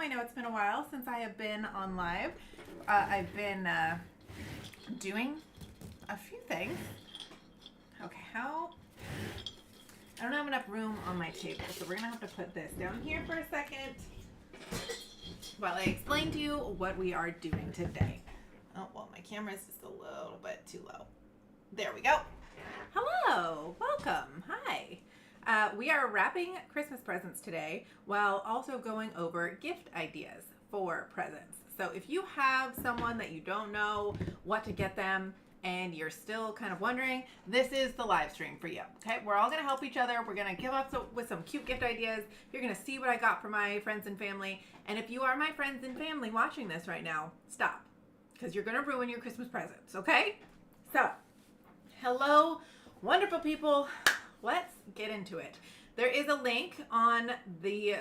I know it's been a while since I have been on live. I've been doing a few things. Okay, I don't have enough room on my table, so we're gonna have to put this down here for a second while I explain to you what we are doing today. Oh, well, my camera is just a little bit too low. There we go. Hello, welcome, hi. We are wrapping Christmas presents today while also going over gift ideas for presents. So if you have someone that you don't know what to get them and you're still kind of wondering, this is the live stream for you. Okay, we're all gonna help each other. We're gonna give up with some cute gift ideas. You're gonna see what I got for my friends and family. And if you are my friends and family watching this right now, stop, because you're gonna ruin your Christmas presents, okay? So, hello, wonderful people. Let's get into it. There is a link on the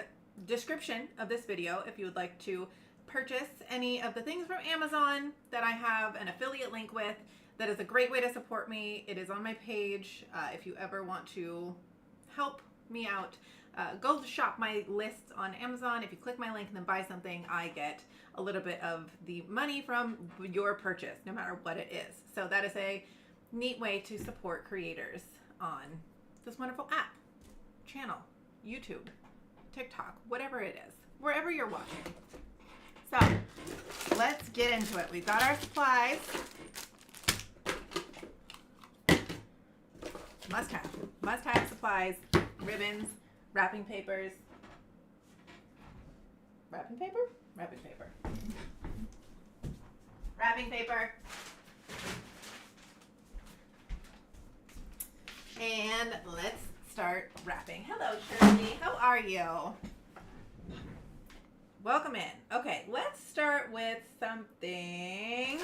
description of this video if you would like to purchase any of the things from Amazon that I have an affiliate link with. That is a great way to support me. It is on my page. If you ever want to help me out, go shop my lists on Amazon. If you click my link and then buy something, I get a little bit of the money from your purchase, no matter what it is. So that is a neat way to support creators on this wonderful app, channel, YouTube, TikTok, whatever it is, wherever you're watching. So let's get into it. We've got our supplies. Must have supplies, ribbons, wrapping papers. Wrapping paper? Wrapping paper. Wrapping paper. And let's start wrapping. Hello, Shirley. How are you? Welcome in. Okay, let's start with something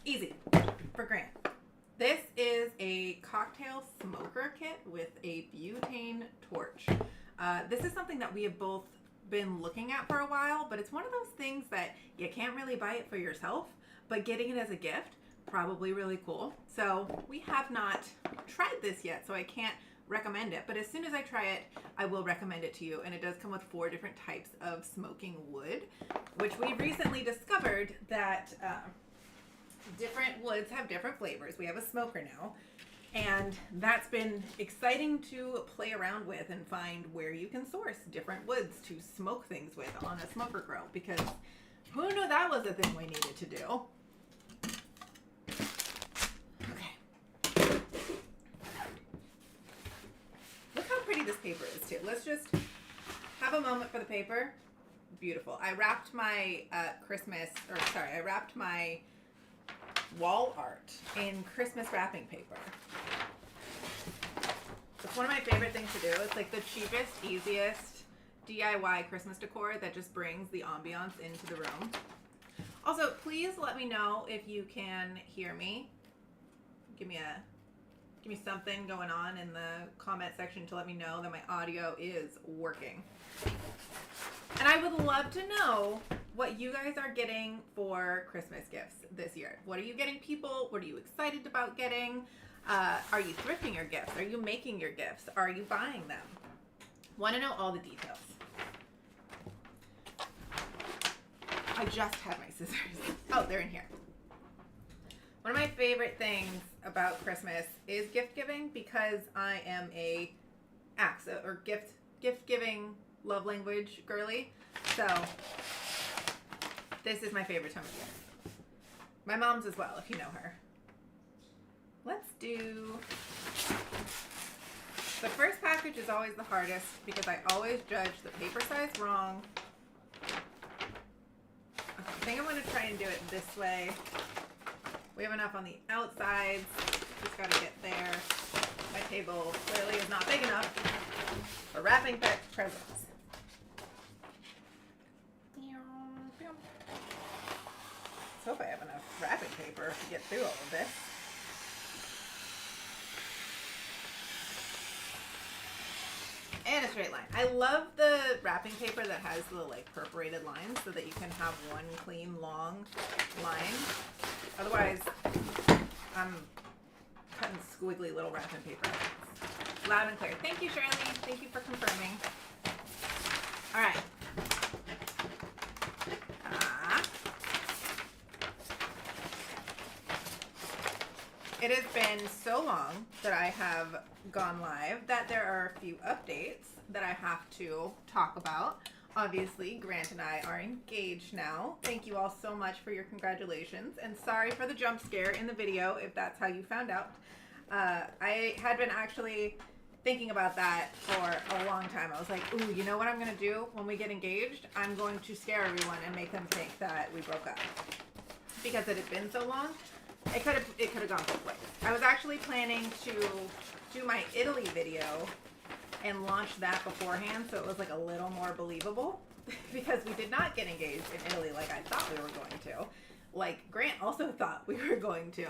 easy for Grant. This is a cocktail smoker kit with a butane torch. This is something that we have both been looking at for a while, but it's one of those things that you can't really buy it for yourself, but getting it as a gift, probably really cool. So we have not tried this yet, so I can't recommend it, but as soon as I try it, I will recommend it to you. And it does come with 4 different types of smoking wood, which we recently discovered that different woods have different flavors. We have a smoker now, and that's been exciting to play around with and find where you can source different woods to smoke things with on a smoker grill, because who knew that was a thing we needed to do. This paper is too. Let's just have a moment for the paper. Beautiful. I wrapped my I wrapped my wall art in Christmas wrapping paper. It's one of my favorite things to do. It's like the cheapest, easiest DIY Christmas decor that just brings the ambiance into the room. Also, please let me know if you can hear me. Give me something going on in the comment section to let me know that my audio is working. And I would love to know what you guys are getting for Christmas gifts this year. What are you getting people? What are you excited about getting? Are you thrifting your gifts? Are you making your gifts? Are you buying them? Want to know all the details. I just had my scissors. Oh, they're in here. One of my favorite things about Christmas is gift giving, because I am a gift giving love language girly. So this is my favorite time of year. My mom's as well, if you know her. Let's do the first package is always the hardest because I always judge the paper size wrong. Okay, I think I'm going to try and do it this way. We have enough on the outsides. Just got to get there. My table clearly is not big enough for wrapping presents. Let's hope I have enough wrapping paper to get through all of this. And a straight line. I love the wrapping paper that has the like perforated lines so that you can have one clean long line. Otherwise, I'm cutting squiggly little wrapping paper. Loud and clear. Thank you, Shirley. Thank you for confirming. All right. It has been so long that I have gone live that there are a few updates that I have to talk about. Obviously, Grant and I are engaged now. Thank you all so much for your congratulations. And sorry for the jump scare in the video if that's how you found out. I had been actually thinking about that for a long time. I was like, ooh, you know what I'm going to do when we get engaged? I'm going to scare everyone and make them think that we broke up. Because it had been so long, it could have gone both ways. I was actually planning to do my Italy video and launch that beforehand, so it was like a little more believable, because we did not get engaged in Italy like I thought we were going to. Like Grant also thought we were going to.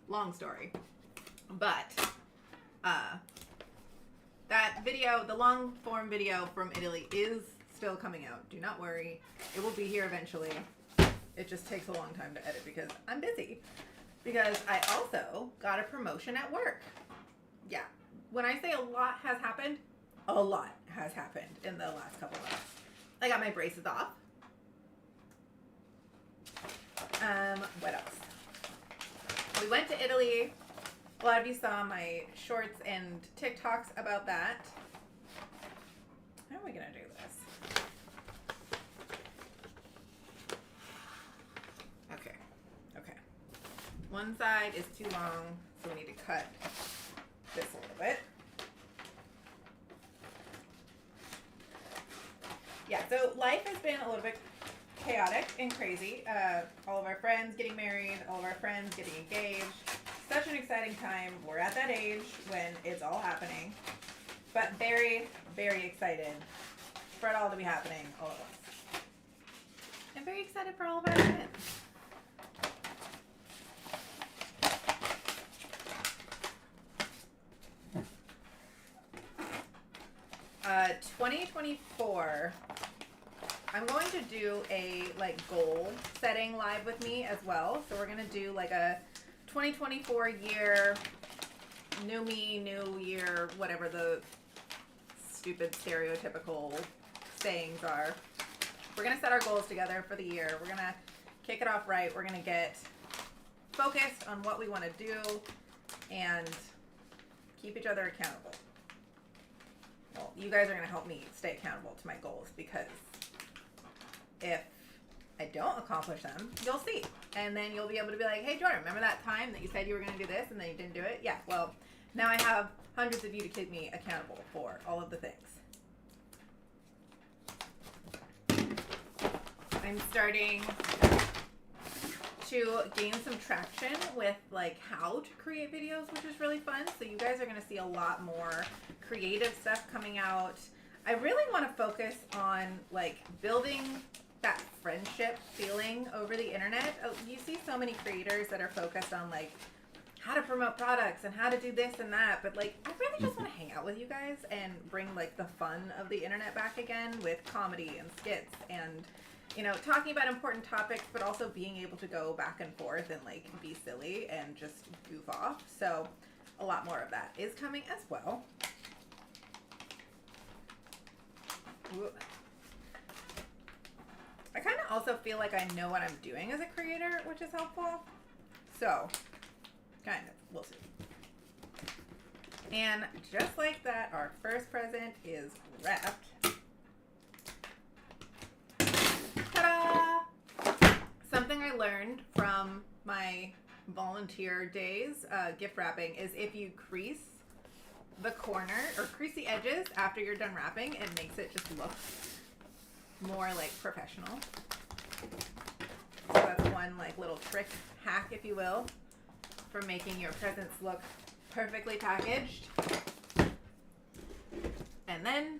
Long story. But that video, the long form video from Italy, is still coming out. Do not worry. It will be here eventually. It just takes a long time to edit because I'm busy. Because I also got a promotion at work. Yeah. When I say a lot has happened, a lot has happened in the last couple of months. I got my braces off. What else? We went to Italy. A lot of you saw my shorts and TikToks about that. How are we going to do this? Okay. One side is too long, so we need to cut this a little bit. Yeah, so life has been a little bit chaotic and crazy. All of our friends getting married, all of our friends getting engaged. Such an exciting time. We're at that age when it's all happening. But very, very excited for it all to be happening, all of us. I'm very excited for all of our friends. 2024, I'm going to do a goal setting live with me as well. So we're going to do a 2024 year, new me, new year, whatever the stupid stereotypical sayings are. We're going to set our goals together for the year. We're going to kick it off right. We're going to get focused on what we want to do and keep each other accountable. Well, you guys are going to help me stay accountable to my goals, because if I don't accomplish them, you'll see. And then you'll be able to be like, hey, Jordan, remember that time that you said you were going to do this and then you didn't do it? Yeah, well, now I have hundreds of you to keep me accountable for all of the things. I'm starting to gain some traction with how to create videos, which is really fun. So you guys are going to see a lot more creative stuff coming out. I really want to focus on building that friendship feeling over the internet. You see so many creators that are focused on how to promote products and how to do this and that, but I really just want to hang out with you guys and bring the fun of the internet back again with comedy and skits and talking about important topics, but also being able to go back and forth and be silly and just goof off. So a lot more of that is coming as well. Ooh. I kind of also feel like I know what I'm doing as a creator, which is helpful. So, kind of, we'll see. And just like that, our first present is wrapped. Ta-da! Something I learned from my volunteer days, gift wrapping, is if you crease the corner or crease the edges after you're done wrapping, it makes it just look more professional. So that's one little trick, hack if you will, for making your presents look perfectly packaged. And then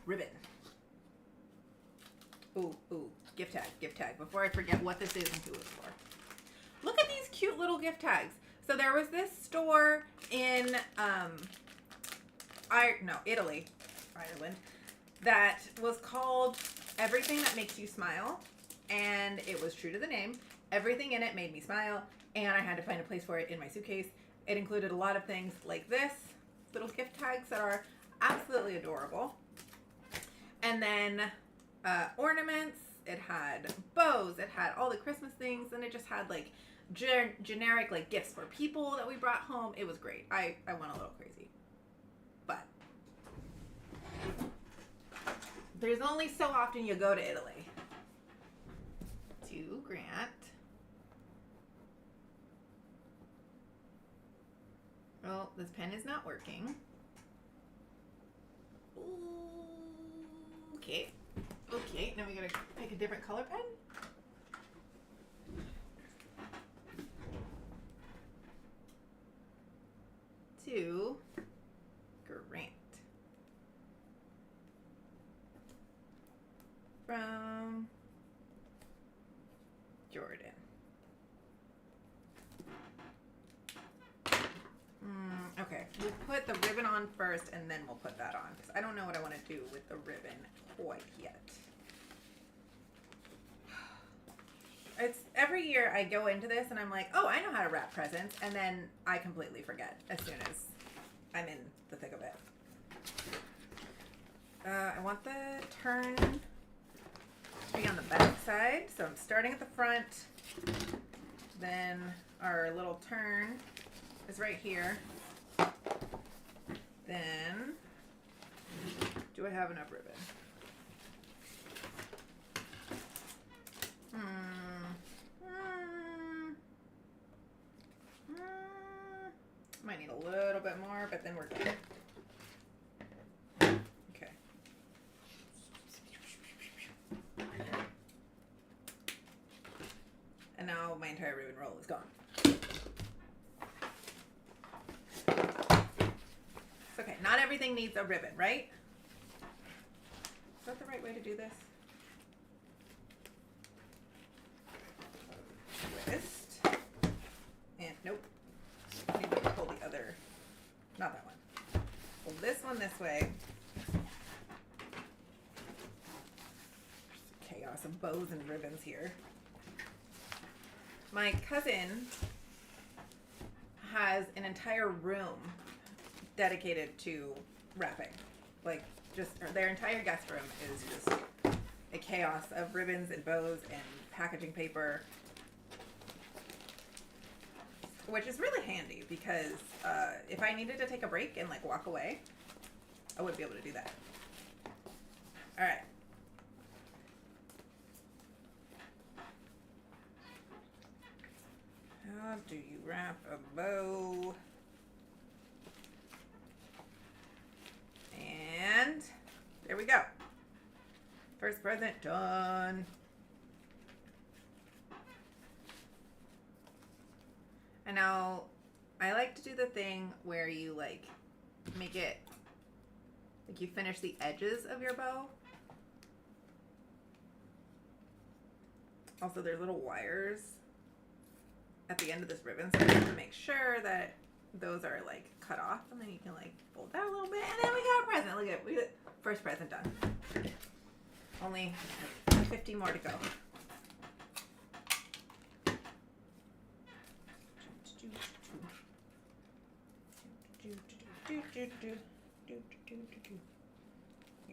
ribbon. Ooh, gift tag, before I forget what this is and who it's for. Look at these cute little gift tags. So there was this store in Italy, Ireland, that was called Everything That Makes You Smile, and it was true to the name. Everything in it made me smile, and I had to find a place for it in my suitcase. It included a lot of things like this, little gift tags that are absolutely adorable. And then ornaments. It had bows. It had all the Christmas things, and it just had generic like gifts for people that we brought home. It was great. I went a little crazy. But there's only so often you go to Italy. To Grant. Oh, this pen is not working. Okay. Okay, now we gotta pick a different color pen. To Grant. From Jordan. Okay, we'll put the ribbon on first and then we'll put that on because I don't know what I want to do with the ribbon quite yet. It's every year I go into this and I'm like, oh, I know how to wrap presents, and then I completely forget as soon as I'm in the thick of it. I want the turn to be on the back side, so I'm starting at the front. Then our little turn is right here. Then, do I have enough ribbon? Might need a little bit more, but then we're good. Okay. And now my entire ribbon roll is gone. It's okay. Not everything needs a ribbon, right? Is that the right way to do this? Twist. And nope. I need to pull the other. Not that one. Pull this one this way. Chaos of bows and ribbons here. My cousin has an entire room dedicated to wrapping. Like, just their entire guest room is just a chaos of ribbons and bows and packaging paper, which is really handy because if I needed to take a break and like walk away, I would be able to do that. All right. How do you wrap a bow? And there we go. First present done. And now I like to do the thing where you like make it, like you finish the edges of your bow. Also, there's little wires at the end of this ribbon, so you have to make sure that those are like cut off, and then you can like fold that a little bit, and then we got a present. Look at it. We got first present done. Only 50 more to go. You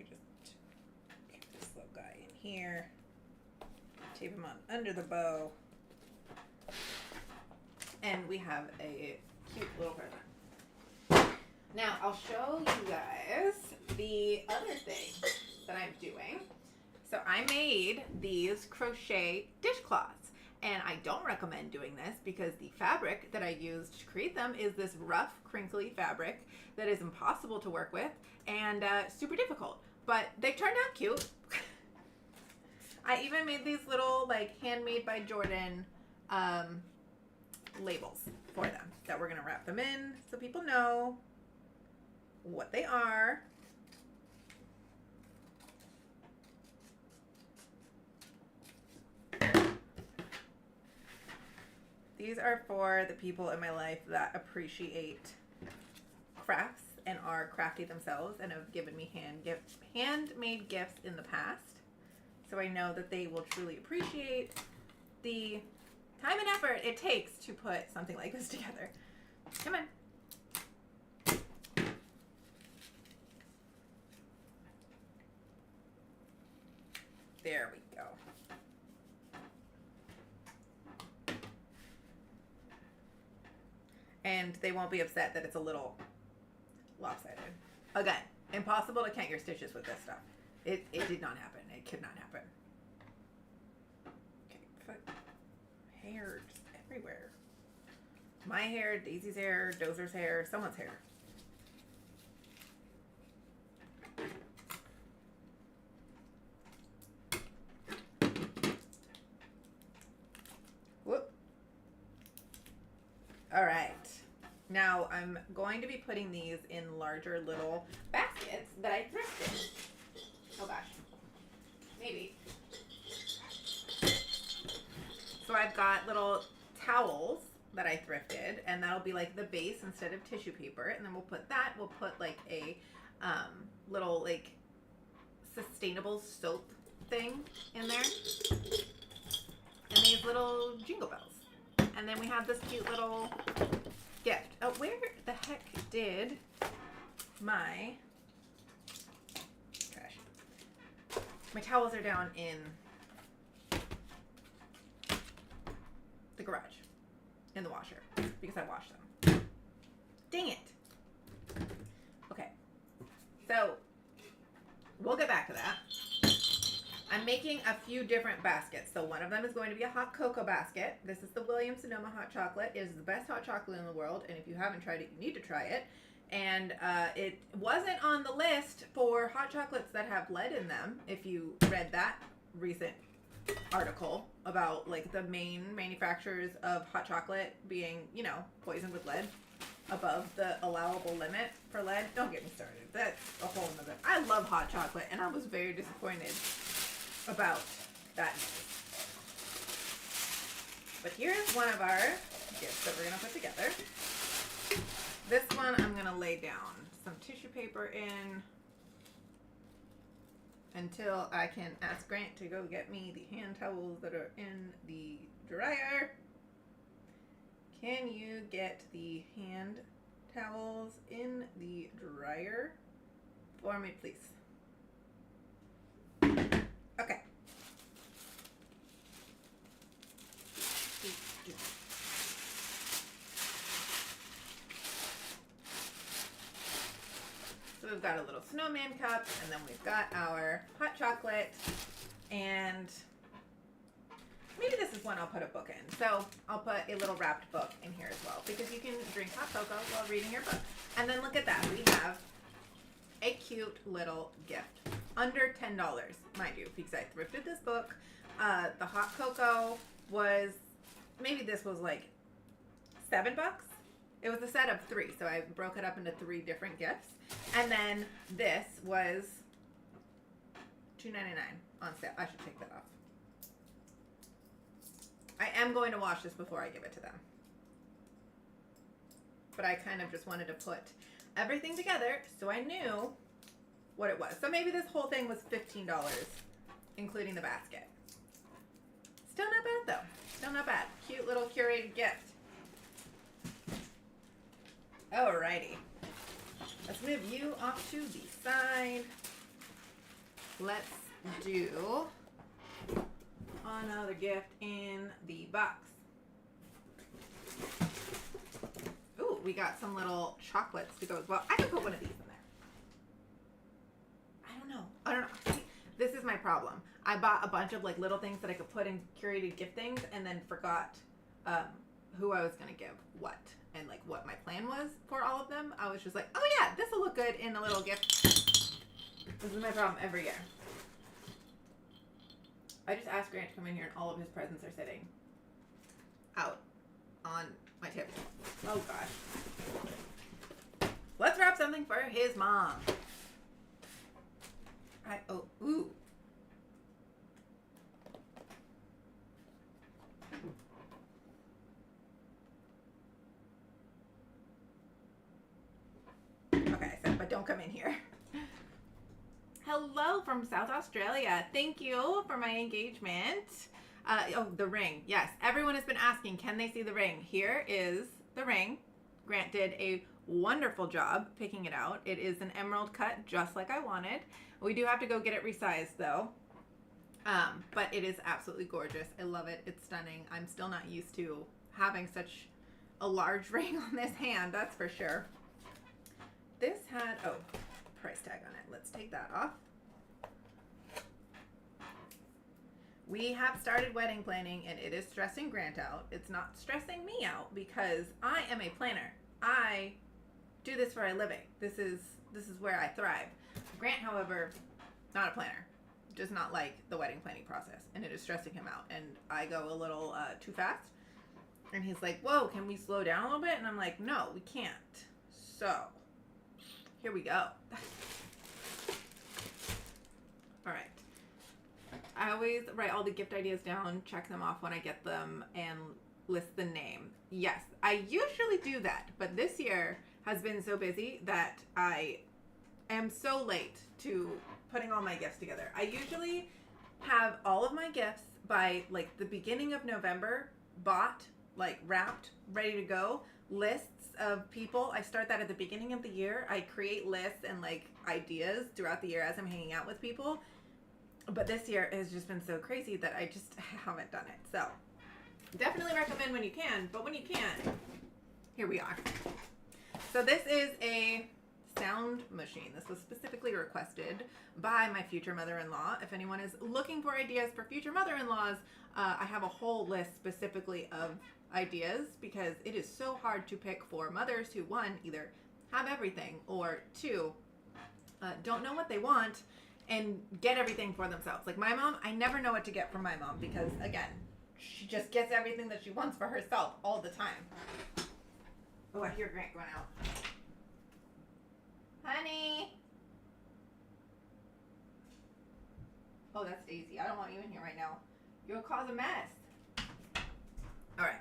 just keep this little guy in here, tape him on under the bow, and we have a cute little present. Now I'll show you guys the other thing that I'm doing. So I made these crochet dishcloths, and I don't recommend doing this because the fabric that I used to create them is this rough, crinkly fabric that is impossible to work with and super difficult. But they turned out cute. I even made these little like Handmade by Jordan labels for them that we're gonna wrap them in so people know what they are. These are for the people in my life that appreciate crafts and are crafty themselves and have given me handmade gifts in the past. So I know that they will truly appreciate the time and effort it takes to put something like this together. Come on. There we go. and they won't be upset that it's a little lopsided. Again, impossible to count your stitches with this stuff. It did not happen. It could not happen. Okay, hair just everywhere. My hair, Daisy's hair, Dozer's hair, someone's hair. Whoop. All right. Now I'm going to be putting these in larger little baskets that I thrifted. Oh gosh. Maybe. So I've got little towels that I thrifted, and that'll be like the base instead of tissue paper. And then we'll put like a little like sustainable soap thing in there. And these little jingle bells. And then we have this cute little gift. Oh, where the heck did my towels are down in the garage, in the washer, because I washed them. Dang it. Okay, so we'll get back to that. I'm making a few different baskets. So one of them is going to be a hot cocoa basket. This is the Williams-Sonoma hot chocolate. It is the best hot chocolate in the world, and if you haven't tried it, you need to try it. And it wasn't on the list for hot chocolates that have lead in them, if you read that recent article about like the main manufacturers of hot chocolate being, you know, poisoned with lead above the allowable limit for lead. Don't get me started. That's a whole nother. I love hot chocolate, and I was very disappointed about that. But here's one of our gifts that we're going to put together. This one I'm going to lay down some tissue paper in until I can ask Grant to go get me the hand towels that are in the dryer. Can you get the hand towels in the dryer for me, please? Okay. So we've got a little snowman cup, and then we've got our hot chocolate, and maybe this is one I'll put a book in. So I'll put a little wrapped book in here as well, because you can drink hot cocoa while reading your book. And then look at that. We have a cute little gift. Under $10, mind you, because I thrifted this book. The hot cocoa was, maybe this was like $7. It was a set of 3, so I broke it up into 3 different gifts. And then this was $2.99 on sale. I should take that off. I am going to wash this before I give it to them. But I kind of just wanted to put everything together so I knew what it was. So maybe this whole thing was $15, including the basket. Still not bad though. Still not bad. Cute little curated gift. Alrighty. Let's move you off to the side. Let's do another gift in the box. Ooh, we got some little chocolates to go as well. I can put one of these in there. I don't know. See, this is my problem. I bought a bunch of like little things that I could put in curated gift things, and then forgot who I was gonna give what, and like what my plan was for all of them. I was just like, oh yeah, this will look good in a little gift. This is my problem every year. I just asked Grant to come in here, and all of his presents are sitting out on my table. Oh gosh. Let's wrap something for his mom. Ooh. Okay, so, but don't come in here. Hello from South Australia. Thank you for my engagement. Oh, the ring. Yes, everyone has been asking, can they see the ring? Here is the ring. Grant did a wonderful job picking it out. It is an emerald cut, just like I wanted. We do have to go get it resized though. But it is absolutely gorgeous. I love it. It's stunning. I'm still not used to having such a large ring on this hand, that's for sure. This had, oh, price tag on it. Let's take that off. We have started wedding planning and it is stressing Grant out. It's not stressing me out because I am a planner. I do this for a living. This is where I thrive. Grant, however, not a planner. Does not like the wedding planning process and it is stressing him out. And I go a little too fast. And he's like, whoa, can we slow down a little bit? And I'm like, no, we can't. So, here we go. All right. I always write all the gift ideas down, check them off when I get them, and list the name. Yes, I usually do that, but this year has been so busy that I am so late to putting all my gifts together. I usually have all of my gifts by like the beginning of November, bought, like wrapped, ready to go. Lists of people. I start that at the beginning of the year. I create lists and like ideas throughout the year as I'm hanging out with people. But this year has just been so crazy that I just haven't done it. So definitely recommend when you can, but when you can't, here we are. So this is a sound machine. This was specifically requested by my future mother-in-law. If anyone is looking for ideas for future mother-in-laws, I have a whole list specifically of ideas because it is so hard to pick for mothers who, one, either have everything, or two, don't know what they want and get everything for themselves. Like my mom, I never know what to get for my mom because, again, she just gets everything that she wants for herself all the time. Oh, I hear Grant going out. Honey. Oh, that's Daisy. I don't want you in here right now. You'll cause a mess. All right.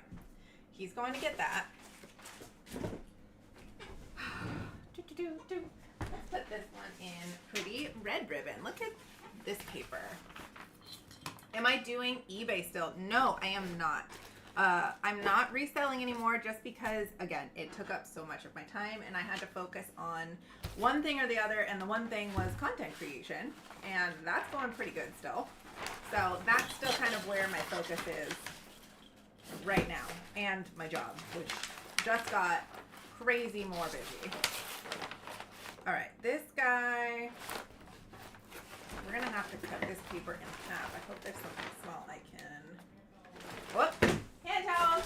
He's going to get that. Let's put this one in pretty red ribbon. Look at this paper. Am I doing eBay still? No, I am not. I'm not reselling anymore just because, again, it took up so much of my time and I had to focus on one thing or the other, and the one thing was content creation, and that's going pretty good still. So that's still kind of where my focus is right now, and my job, which just got crazy more busy. All right, this guy, we're gonna have to cut this paper in half. I hope there's something small I can. Whoop! Hand towels!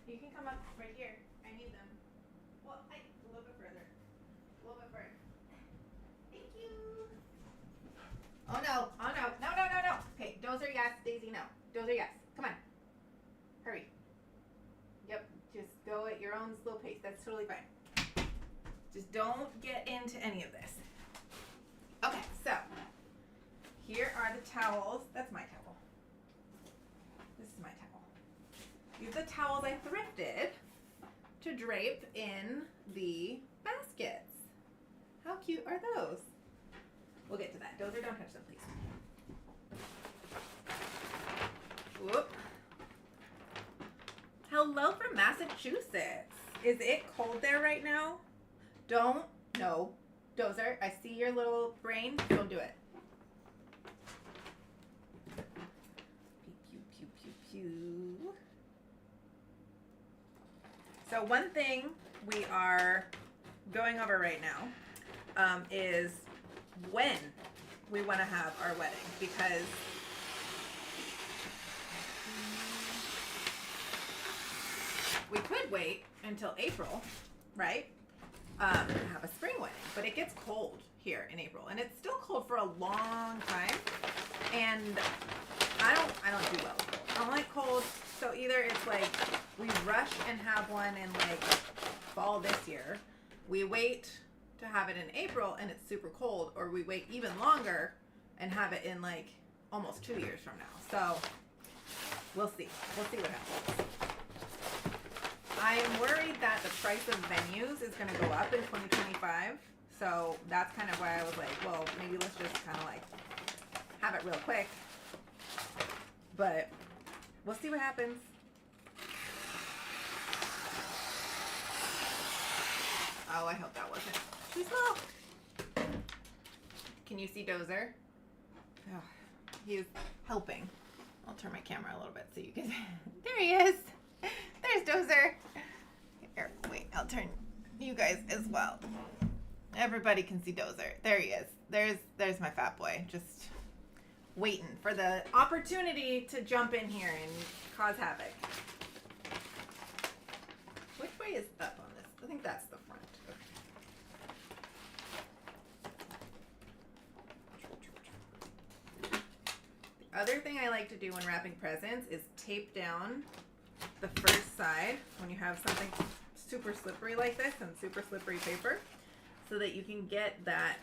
You can come up right here. I need them. Well, a little bit further. A little bit further. Thank you. Oh no! Oh no! No! No! No! No! Okay, Dozer, yes. Daisy, no. Dozer, yes. Come on. Hurry. Yep. Just go at your own slow pace. That's totally fine. Just don't get into any of this. Okay, so here are the towels. That's my towel. This is my towel. These are the towels I thrifted to drape in the baskets. How cute are those? We'll get to that. Dozer, don't touch them, please. Whoop. Hello from Massachusetts. Is it cold there right now? Don't. No. Dozer, I see your little brain. Don't do it. Pew, pew, pew, pew, pew. So one thing we are going over right now is when we want to have our wedding, because we could wait until April, right? Have a spring wedding, but it gets cold here in April, and it's still cold for a long time, and I don't do well with cold. I don't like cold, so either it's like we rush and have one in like fall this year, we wait to have it in April and it's super cold, or we wait even longer and have it in like almost 2 years from now. So we'll see what happens. I am worried that the price of venues is going to go up in 2025. So that's kind of why I was like, well, maybe let's just kind of like have it real quick. But we'll see what happens. Oh, I hope that wasn't too small. Can you see Dozer? Oh, he's helping. I'll turn my camera a little bit so you can. There he is. There's Dozer. Here, wait, I'll turn you guys as well. Everybody can see Dozer. There he is. There's my fat boy. Just waiting for the opportunity to jump in here and cause havoc. Which way is up on this? I think that's the front. Okay. The other thing I like to do when wrapping presents is tape down the first side when you have something super slippery like this and super slippery paper, so that you can get that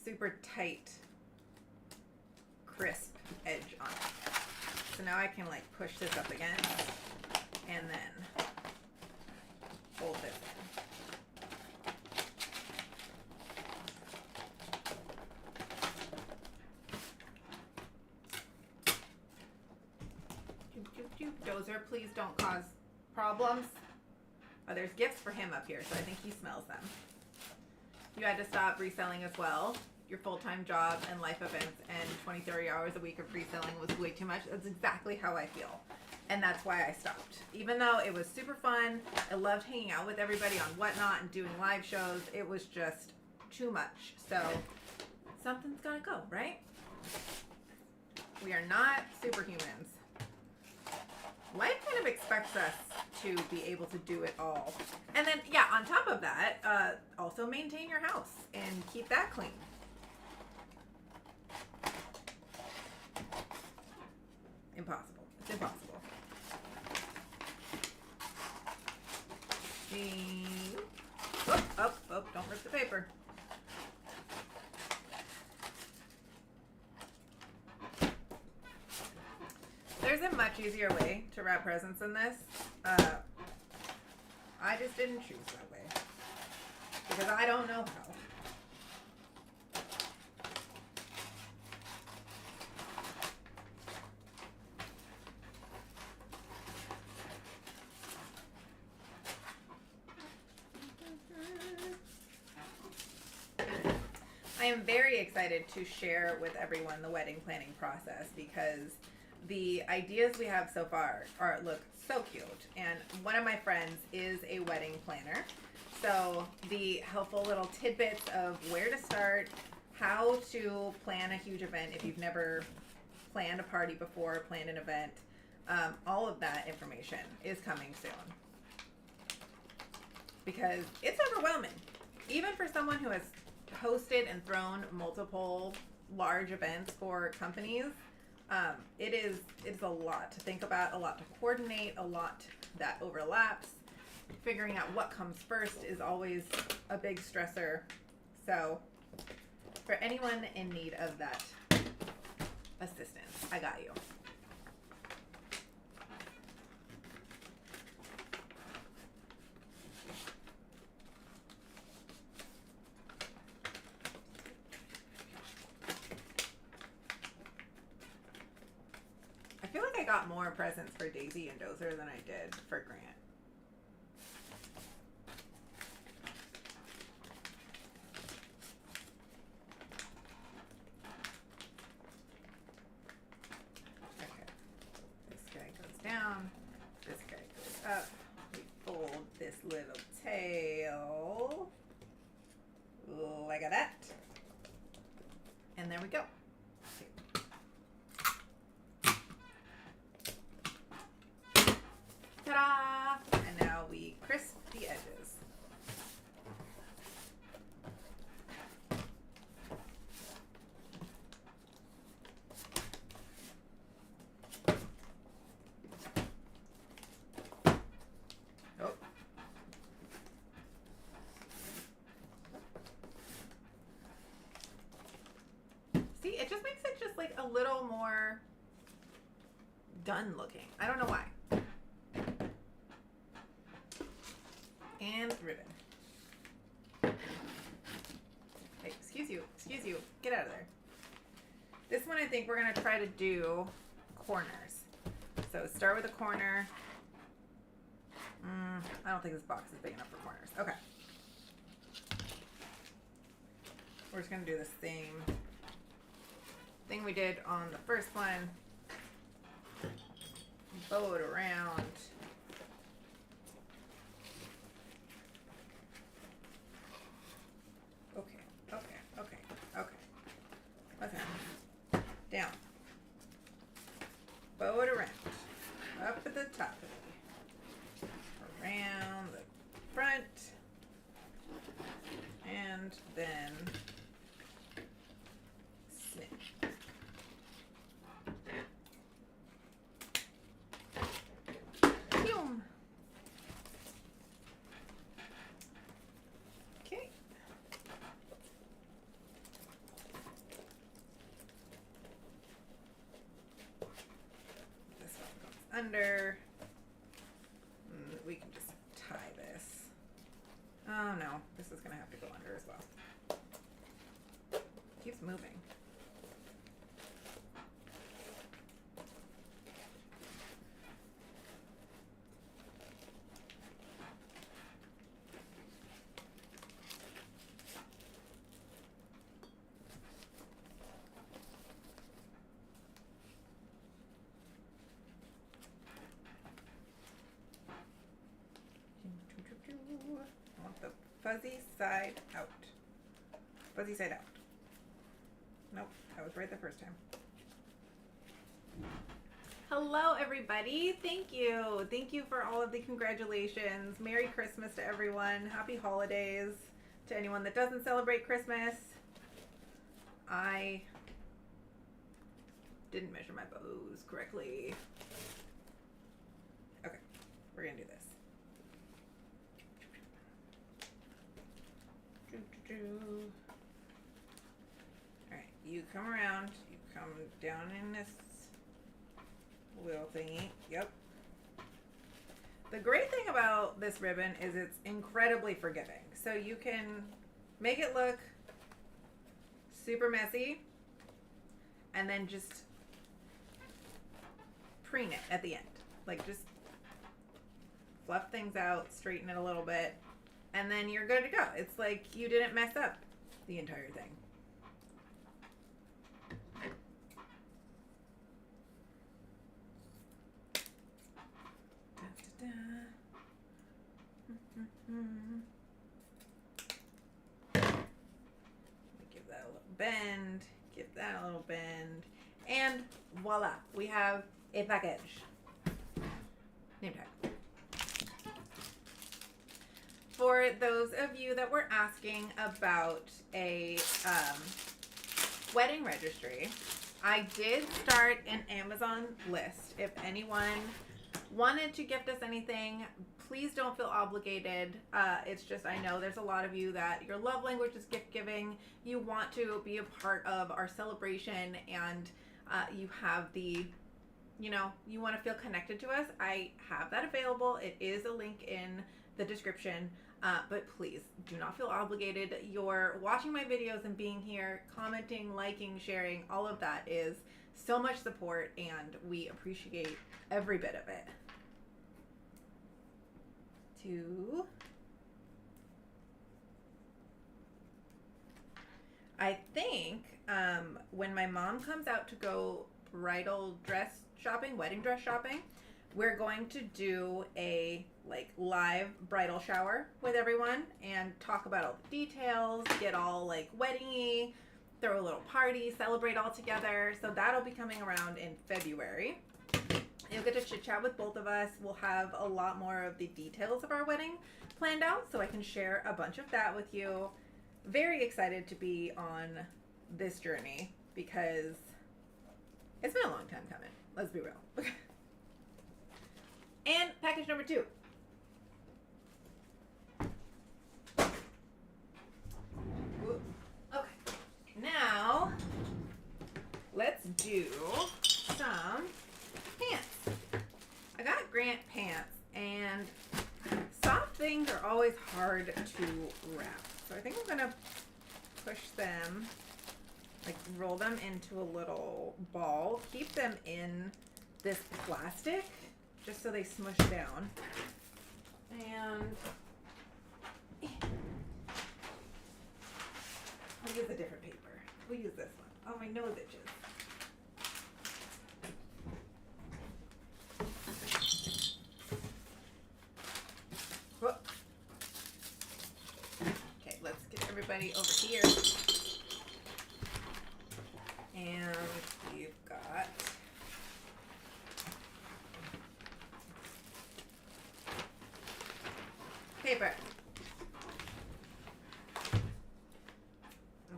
super tight, crisp edge on it. So now I can like push this up again and then fold this in. Dozer, please don't cause problems. Oh, there's gifts for him up here, so I think he smells them. You had to stop reselling as well. Your full-time job and life events and 20, 30 hours a week of reselling was way too much. That's exactly how I feel. And that's why I stopped. Even though it was super fun, I loved hanging out with everybody on Whatnot and doing live shows, it was just too much. So something's gotta go, right? We are not superhumans. Life kind of expects us to be able to do it all. And then, yeah, on top of that, also maintain your house and keep that clean. Impossible. It's impossible. Oh, don't rip the paper. There's a much easier way to wrap presents than this. I just didn't choose that way because I don't know how. I am very excited to share with everyone the wedding planning process because the ideas we have so far look so cute, and one of my friends is a wedding planner, so the helpful little tidbits of where to start, how to plan a huge event if you've never planned a party before, planned an event, all of that information is coming soon because it's overwhelming, even for someone who has hosted and thrown multiple large events for companies. It's a lot to think about, a lot to coordinate, a lot that overlaps. Figuring out what comes first is always a big stressor. So for anyone in need of that assistance, I got you. I feel like I got more presents for Daisy and Dozer than I did for Grant. Okay. This guy goes down. This guy goes up. We fold this little tail like that. And there we go. Ta-da! And now we crisp the edges. Oh. See, it just makes it just like a little more done looking. I don't know why. And ribbon. Hey, excuse you, get out of there. This one I think we're gonna try to do corners. So start with a corner. I don't think this box is big enough for corners. Okay. We're just gonna do the same thing we did on the first one. bow it around. Okay. What's that? Down. Bow it around. Up at the top of it. Around the front. And then snip. Boom. Okay. This one goes under. We can just tie this. Oh no, this is gonna have to go under as well. It keeps moving. I want the fuzzy side out. Fuzzy side out. Nope, I was right the first time. Hello everybody, thank you. Thank you for all of the congratulations. Merry Christmas to everyone. Happy holidays to anyone that doesn't celebrate Christmas. I didn't measure my bows correctly. Okay, we're gonna do this. Alright, you come around, you come down in this little thingy. Yep. The great thing about this ribbon is it's incredibly forgiving. So you can make it look super messy and then just preen it at the end. Like just fluff things out, straighten it a little bit, and then you're good to go. It's like you didn't mess up the entire thing. Give that a little bend, give that a little bend, and voila, we have a package. Name tag. For those of you that were asking about a wedding registry, I did start an Amazon list. If anyone wanted to gift us anything, please don't feel obligated. It's just, I know there's a lot of you that your love language is gift giving. You want to be a part of our celebration, and you have the, you know, you want to feel connected to us. I have that available. It is a link in the description. But please do not feel obligated. You're watching my videos and being here, commenting, liking, sharing, all of that is so much support, and we appreciate every bit of it. I think when my mom comes out to go bridal dress shopping, wedding dress shopping, we're going to do a like live bridal shower with everyone and talk about all the details, get all like wedding-y, throw a little party, celebrate all together. So that'll be coming around in February. You'll get to chit chat with both of us. We'll have a lot more of the details of our wedding planned out, so I can share a bunch of that with you. Very excited to be on this journey because it's been a long time coming. Let's be real. And package number 2. Okay, now let's do some pants. I got Grant pants, and soft things are always hard to wrap. So I think I'm gonna push them, like roll them into a little ball, keep them in this plastic just so they smush down. And I'll use a different paper. We'll use this one. Oh, my nose itches. homebody over here. And you've got paper.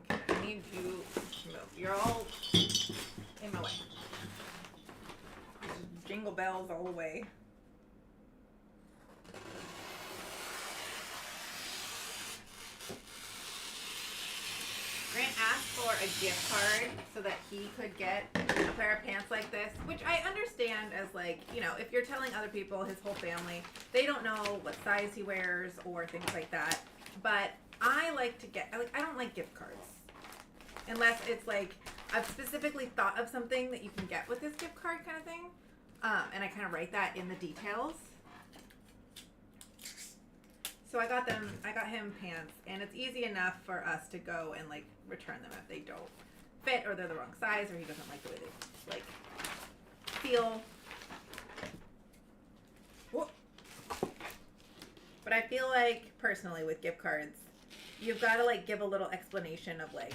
Okay, I need you to move. You're all in my way. Jingle bells all the way. Grant asked for a gift card so that he could get a pair of pants like this, which I understand as like, you know, if you're telling other people, his whole family, they don't know what size he wears or things like that. But I like to get, like, I don't like gift cards. Unless it's like, I've specifically thought of something that you can get with this gift card kind of thing. And I kind of write that in the details. So I got him pants, and it's easy enough for us to go and like return them if they don't fit or they're the wrong size or he doesn't like the way they like feel. Whoa. But I feel like personally with gift cards, you've got to like give a little explanation of like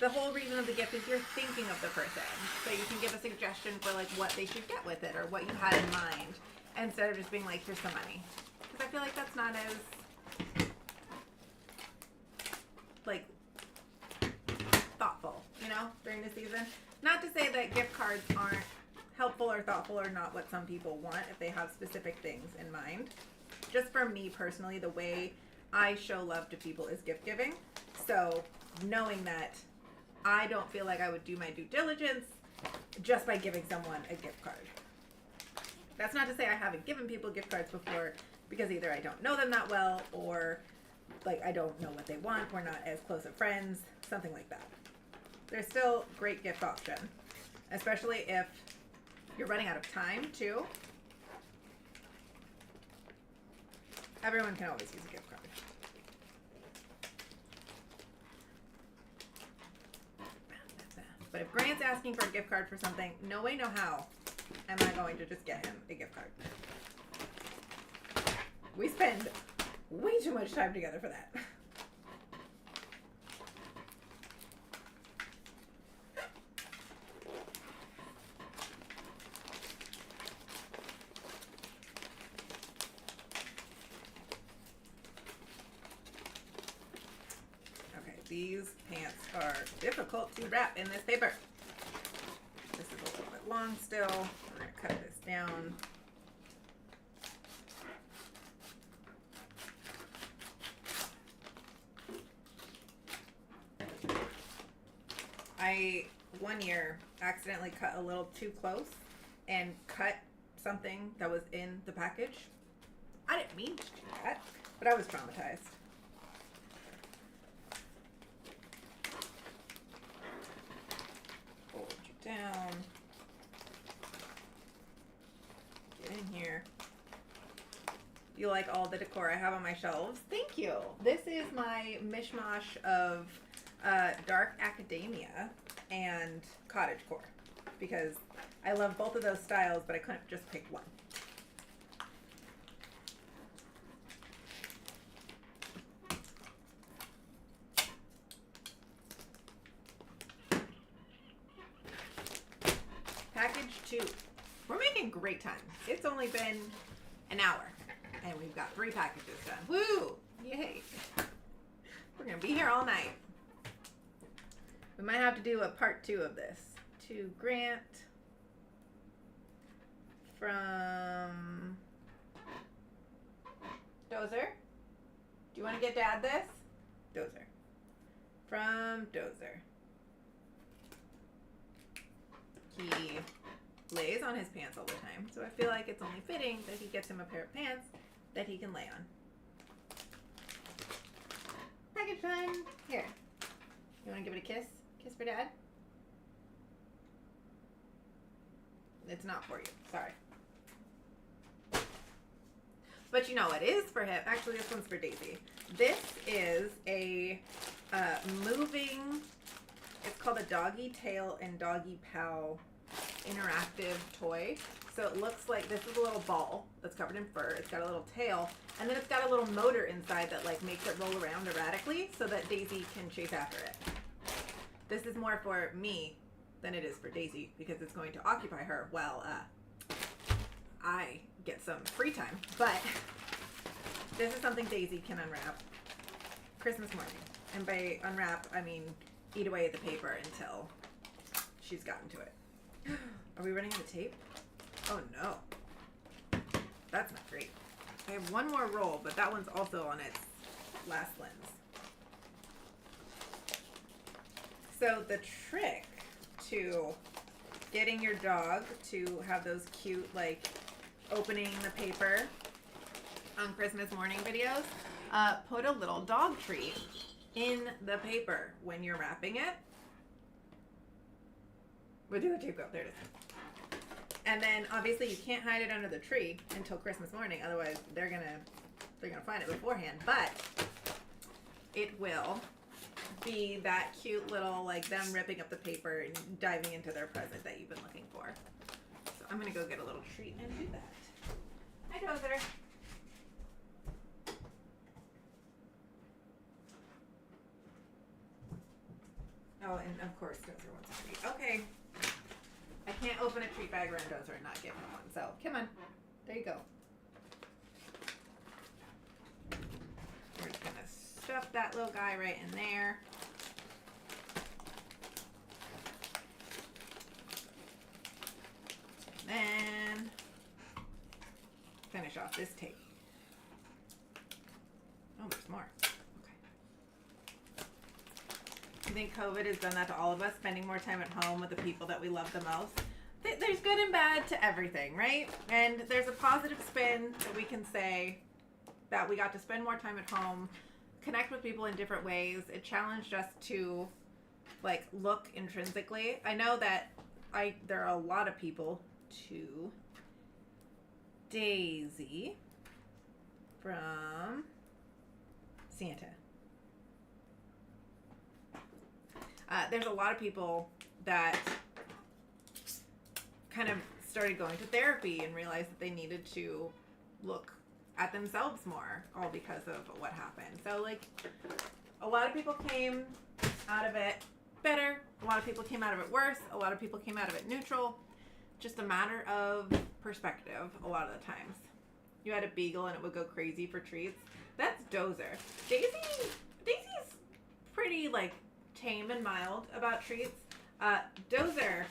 the whole reason of the gift is you're thinking of the person. So you can give a suggestion for like what they should get with it or what you had in mind instead of just being like, here's some money. Because I feel like that's not as like thoughtful, you know, during the season. Not to say that gift cards aren't helpful or thoughtful or not what some people want if they have specific things in mind. Just for me personally, the way I show love to people is gift giving. So knowing that I don't feel like I would do my due diligence just by giving someone a gift card. That's not to say I haven't given people gift cards before because either I don't know them that well or like I don't know what they want, we're not as close of friends, something like that. There's still great gift option, especially if you're running out of time too. Everyone can always use a gift card. But if Grant's asking for a gift card for something, no way, no how am I going to just get him a gift card. We spend way too much time together for that. Okay, these pants are difficult to wrap in this paper. This is a little bit long still. We're going to cut this down. I, one year, accidentally cut a little too close and cut something that was in the package. I didn't mean to do that, but I was traumatized. Fold you down. Get in here. You like all the decor I have on my shelves? Thank you. This is my mishmash of dark academia and cottagecore because I love both of those styles, but I couldn't just pick one. Package 2. We're making great time. It's only been an hour and we've got 3 packages done. Woo! Yay! We're gonna be here all night. We might have to do a part 2 of this. To Grant from Dozer. Do you want to get Dad this? Dozer. From Dozer. He lays on his pants all the time, so I feel like it's only fitting that he gets him a pair of pants that he can lay on. Package time. Here. You want to give it a kiss? Kiss for Dad? It's not for you. Sorry. But you know what is for him? Actually, this one's for Daisy. This is a moving, it's called a Doggy Tail and Doggy Pow interactive toy. So it looks like this is a little ball that's covered in fur. It's got a little tail, and then it's got a little motor inside that like makes it roll around erratically so that Daisy can chase after it. This is more for me than it is for Daisy because it's going to occupy her while I get some free time. But this is something Daisy can unwrap Christmas morning. And by unwrap, I mean eat away at the paper until she's gotten to it. Are we running out of tape? Oh no. That's not great. I have one more roll, but that one's also on its last lens. So the trick to getting your dog to have those cute, like, opening the paper on Christmas morning videos, put a little dog treat in the paper when you're wrapping it. Where did the tape go? There it is. And then obviously you can't hide it under the tree until Christmas morning, otherwise they're gonna find it beforehand. But it will be that cute little, like, them ripping up the paper and diving into their present that you've been looking for. So I'm gonna go get a little treat and do that. Hi, Dozer. Oh, and of course Dozer wants a treat. Okay. I can't open a treat bag around Dozer and not give him one. So, come on. There you go. We're just going to stuff that little guy right in there. And then finish off this tape. Oh, there's more. I think COVID has done that to all of us, spending more time at home with the people that we love the most. There's good and bad to everything, right? And there's a positive spin that we can say that we got to spend more time at home, connect with people in different ways. It challenged us to, like, look intrinsically. I know that there are a lot of people to Daisy from Santa. There's a lot of people that kind of started going to therapy and realized that they needed to look at themselves more, all because of what happened. So, like, a lot of people came out of it better. A lot of people came out of it worse. A lot of people came out of it neutral. Just a matter of perspective a lot of the times. You had a beagle and it would go crazy for treats. That's Dozer. Daisy's pretty, like, tame and mild about treats. Dozer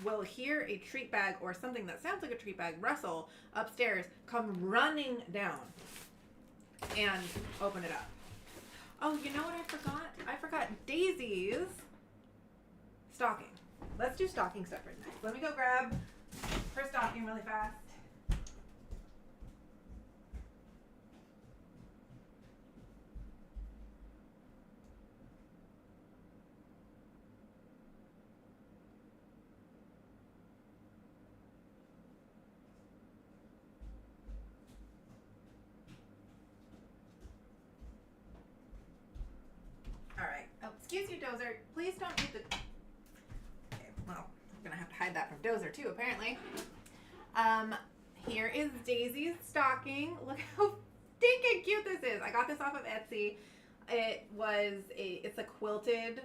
will hear a treat bag or something that sounds like a treat bag rustle upstairs, come running down and open it up. Oh, you know what I forgot? I forgot Daisy's stocking. Let's do stocking stuff right next. Let me go grab her stocking really fast. Excuse you, Dozer. Please don't eat the... Okay, well, I'm going to have to hide that from Dozer, too, apparently. Here is Daisy's stocking. Look how stinking cute this is. I got this off of Etsy. It's a quilted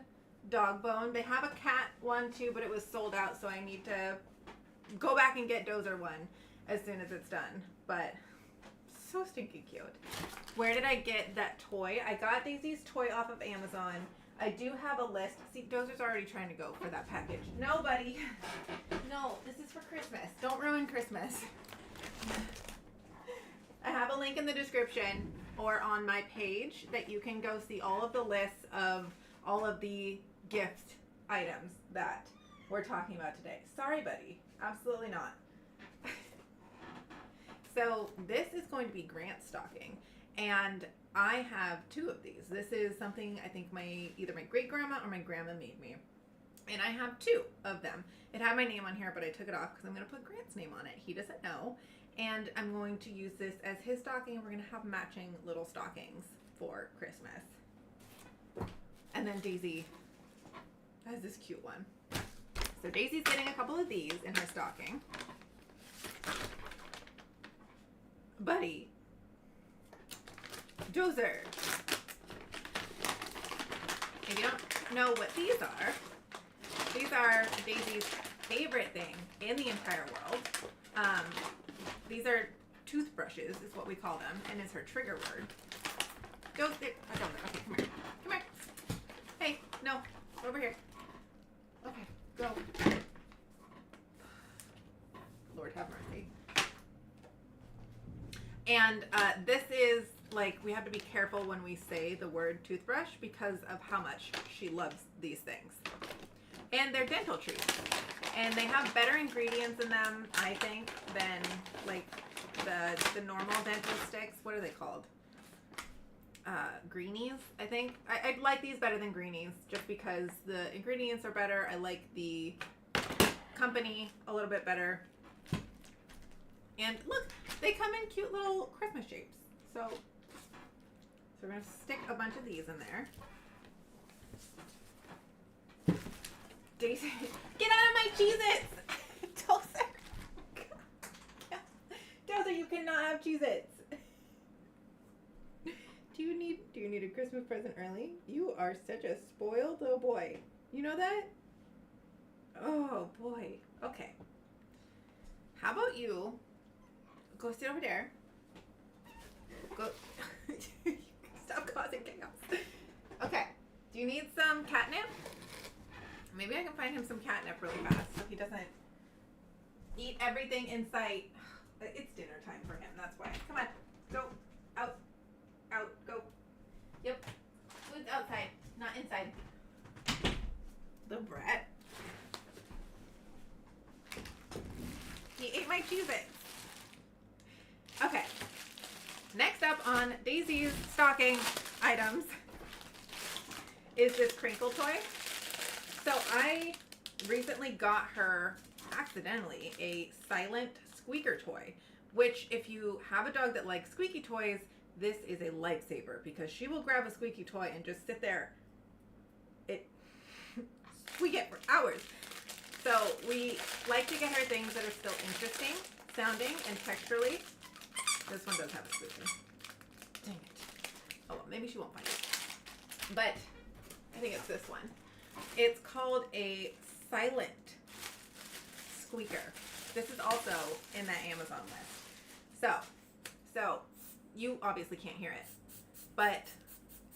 dog bone. They have a cat one, too, but it was sold out, so I need to go back and get Dozer one as soon as it's done. But... so stinking cute. Where did I get that toy? I got Daisy's toy off of Amazon. I do have a list. See, Dozer's already trying to go for that package. No, buddy. No, this is for Christmas. Don't ruin Christmas. I have a link in the description or on my page that you can go see all of the lists of all of the gift items that we're talking about today. Sorry, buddy. Absolutely not. So this is going to be Grant's stocking, and I have two of these. This is something I think either my great grandma or my grandma made me, and I have two of them. It had my name on here, but I took it off because I'm going to put Grant's name on it. He doesn't know, and I'm going to use this as his stocking, and we're going to have matching little stockings for Christmas. And then Daisy has this cute one. So Daisy's getting a couple of these in her stocking. Buddy. Dozer. If you don't know what these are Daisy's favorite thing in the entire world. These are toothbrushes, is what we call them, and is her trigger word. Dozer. Okay, come here. Come here. Hey, no, over here. Okay, go. Lord have mercy. And this is, like, we have to be careful when we say the word toothbrush because of how much she loves these things. And they're dental treats. And they have better ingredients in them, I think, than, like, the normal dental sticks. What are they called? Greenies, I think. I like these better than Greenies just because the ingredients are better. I like the company a little bit better. And look, they come in cute little Christmas shapes. So we're going to stick a bunch of these in there. Daisy, get out of my Cheez-Its! Dozer! Dozer, you cannot have Cheez-Its. Do you need a Christmas present early? You are such a spoiled little boy. You know that? Oh boy. Okay. How about you go sit over there. Go. Stop causing chaos. Okay. Do you need some catnip? Maybe I can find him some catnip really fast so he doesn't eat everything in sight. It's dinner time for him. That's why. Come on. Go. Out. Out. Go. Yep. Food's outside, not inside. The brat. He ate my Cheez-Its. Okay. Next up on Daisy's stocking items is this crinkle toy. So I recently got her, accidentally, a silent squeaker toy, which if you have a dog that likes squeaky toys, this is a lifesaver because she will grab a squeaky toy and just sit there. Squeak it for hours. So we like to get her things that are still interesting sounding and texturally. This one does have a squeaker. Dang it. Oh, well, maybe she won't find it. But I think it's this one. It's called a silent squeaker. This is also in that Amazon list. So you obviously can't hear it, but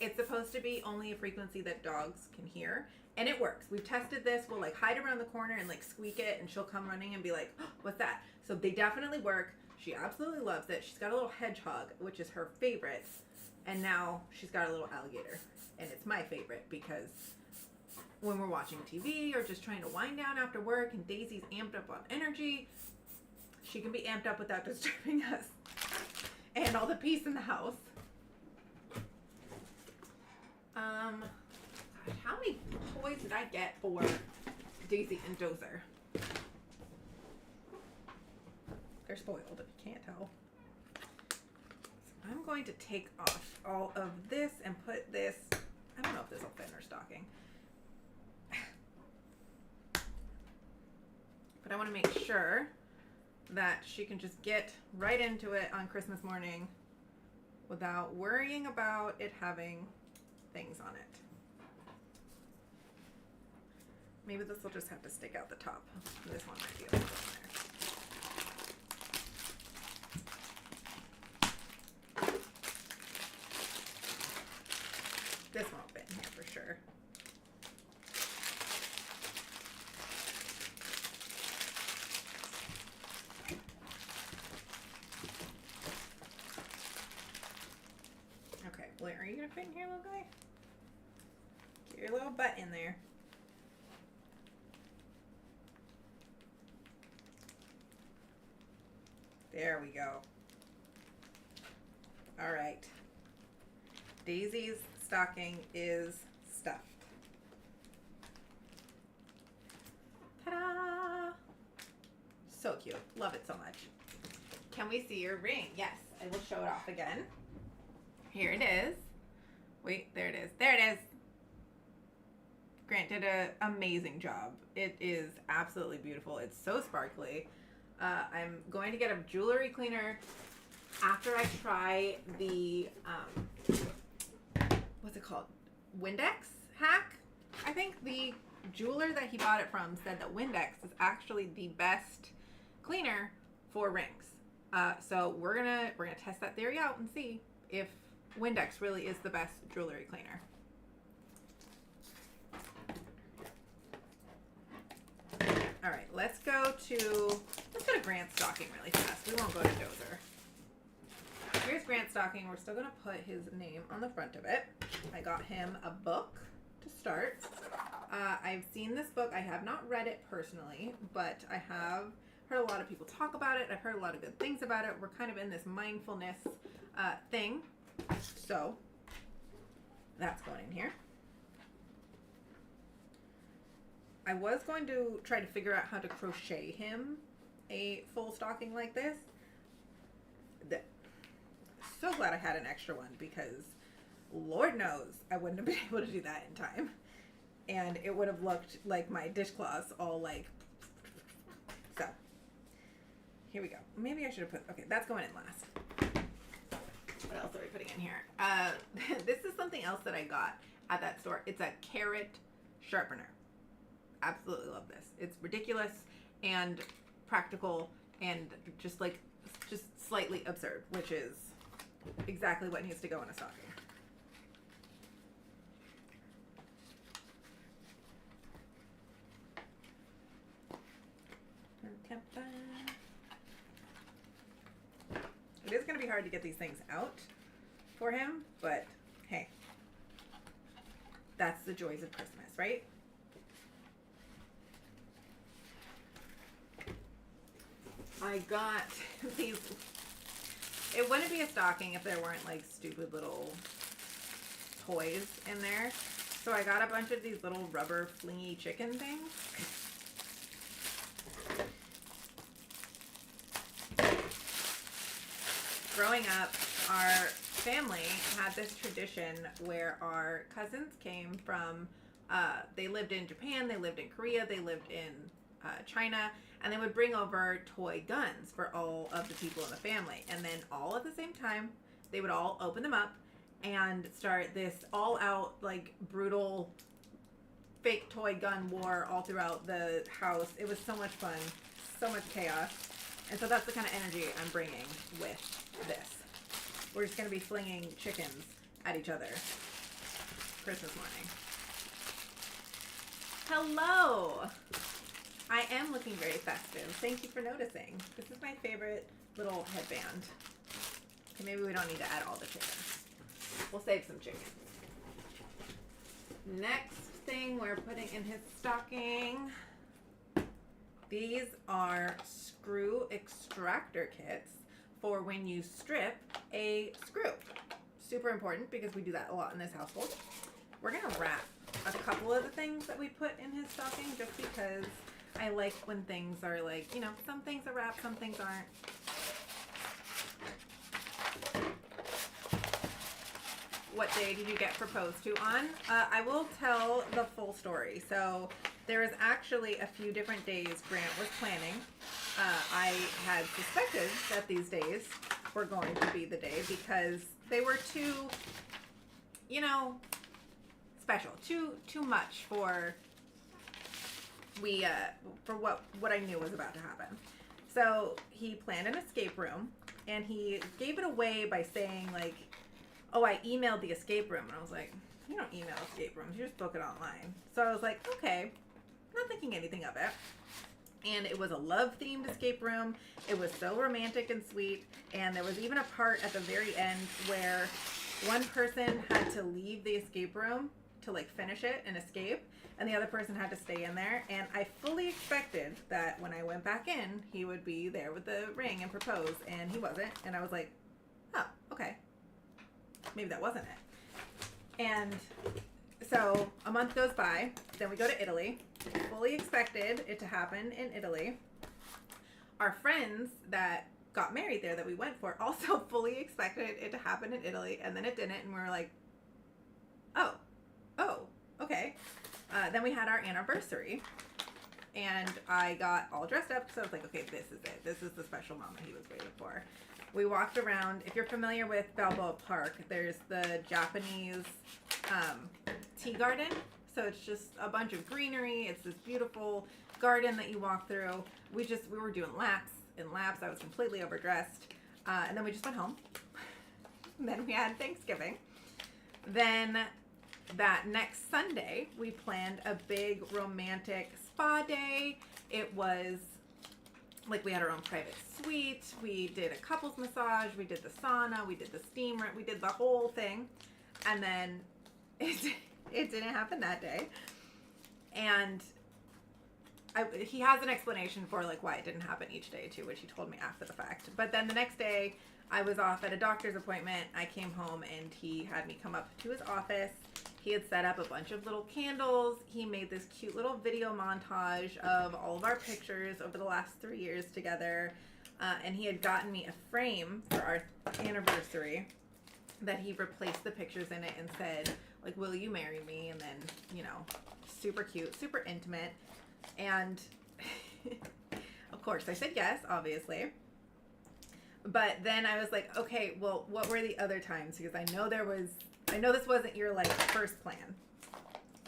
it's supposed to be only a frequency that dogs can hear, and it works. We've tested this. We'll like hide around the corner and like squeak it, and she'll come running and be like, oh, what's that? So they definitely work. She absolutely loves it. She's got a little hedgehog, which is her favorite, and now she's got a little alligator, and it's my favorite because when we're watching TV or just trying to wind down after work and Daisy's amped up on energy, she can be amped up without disturbing us and all the peace in the house. How many toys did I get for Daisy and Dozer? They're spoiled, if you can't tell. So I'm going to take off all of this and put this, I don't know if this will fit in her stocking. But I want to make sure that she can just get right into it on Christmas morning without worrying about it having things on it. Maybe this will just have to stick out the top. This one might be able to go in there. This won't fit in here for sure. Okay, Blair, are you gonna fit in here, little guy? Get your little butt in there. There we go. All right. Daisy's stocking is stuffed. Ta-da! So cute. Love it so much. Can we see your ring? Yes, I will show it off again. Here it is. Wait, there it is. There it is. Grant did an amazing job. It is absolutely beautiful. It's so sparkly. I'm going to get a jewelry cleaner after I try the, what's it called? Windex hack. I think the jeweler that he bought it from said that Windex is actually the best cleaner for rings. So we're gonna test that theory out and see if Windex really is the best jewelry cleaner. All right, let's go to Grant's stocking really fast. We won't go to Dozer. Here's Grant's stocking. We're still gonna put his name on the front of it. I got him a book to start. I've seen this book. I have not read it personally, but I have heard a lot of people talk about it. I've heard a lot of good things about it. We're kind of in this mindfulness thing. So that's going in here. I was going to try to figure out how to crochet him a full stocking like this. So glad I had an extra one, because Lord knows I wouldn't have been able to do that in time. And it would have looked like my dishcloths all like... So, here we go. Maybe I should have put... Okay, that's going in last. What else are we putting in here? This is something else that I got at that store. It's a carrot sharpener. Absolutely love this. It's ridiculous and practical and just slightly absurd, which is exactly what needs to go in a stocking. It is going to be hard to get these things out for him, but hey, that's the joys of Christmas, right? I got these. It wouldn't be a stocking if there weren't like stupid little toys in there. So I got a bunch of these little rubber flingy chicken things. Growing up, our family had this tradition where our cousins came from, they lived in Japan, they lived in Korea, they lived in China, and they would bring over toy guns for all of the people in the family. And then all at the same time, they would all open them up and start this all-out, like, brutal fake toy gun war all throughout the house. It was so much fun, so much chaos. And so that's the kind of energy I'm bringing with this. We're just going to be flinging chickens at each other Christmas morning. Hello! I am looking very festive. Thank you for noticing. This is my favorite little headband. Okay, maybe we don't need to add all the chickens. We'll save some chicken. Next thing we're putting in his stocking. These are screw extractor kits for when you strip a screw. Super important because we do that a lot in this household. We're gonna wrap a couple of the things that we put in his stocking just because I like when things are like, you know, some things are wrapped, some things aren't. What day did you get proposed to on? I will tell the full story. So there is actually a few different days Grant was planning. I had suspected that these days were going to be the day because they were too, you know, special, too much for what I knew was about to happen. So he planned an escape room, and he gave it away by saying like, "Oh, I emailed the escape room," and I was like, "You don't email escape rooms; you just book it online." So I was like, "Okay," not thinking anything of it. And it was a love-themed escape room. It was so romantic and sweet, and there was even a part at the very end where one person had to leave the escape room to like finish it and escape, and the other person had to stay in there. And I fully expected that when I went back in, he would be there with the ring and propose, and he wasn't. And I was like, oh, okay. Maybe that wasn't it. And so a month goes by, then we go to Italy. Fully expected it to happen in Italy. Our friends that got married there that we went for also fully expected it to happen in Italy, and then it didn't, and we were like, oh, okay. Then we had our anniversary, and I got all dressed up because I was like, okay, this is it. This is the special moment he was waiting for. We walked around. If you're familiar with Balboa Park, there's the Japanese tea garden. So it's just a bunch of greenery. It's this beautiful garden that you walk through. We were doing laps and laps. I was completely overdressed. And then we just went home. And then we had Thanksgiving. Then that next Sunday, we planned a big romantic spa day. It was like we had our own private suite. We did a couples massage. We did the sauna. We did the steamer. We did the whole thing. And then it didn't happen that day. And he has an explanation for like why it didn't happen each day too, which he told me after the fact. But then the next day, I was off at a doctor's appointment. I came home and he had me come up to his office. He had set up a bunch of little candles. He made this cute little video montage of all of our pictures over the last 3 years together. And he had gotten me a frame for our anniversary that he replaced the pictures in it and said, like, will you marry me? And then, you know, super cute, super intimate. And of course I said yes, obviously. But then I was like, okay, well, what were the other times? Because I know this wasn't your like first plan.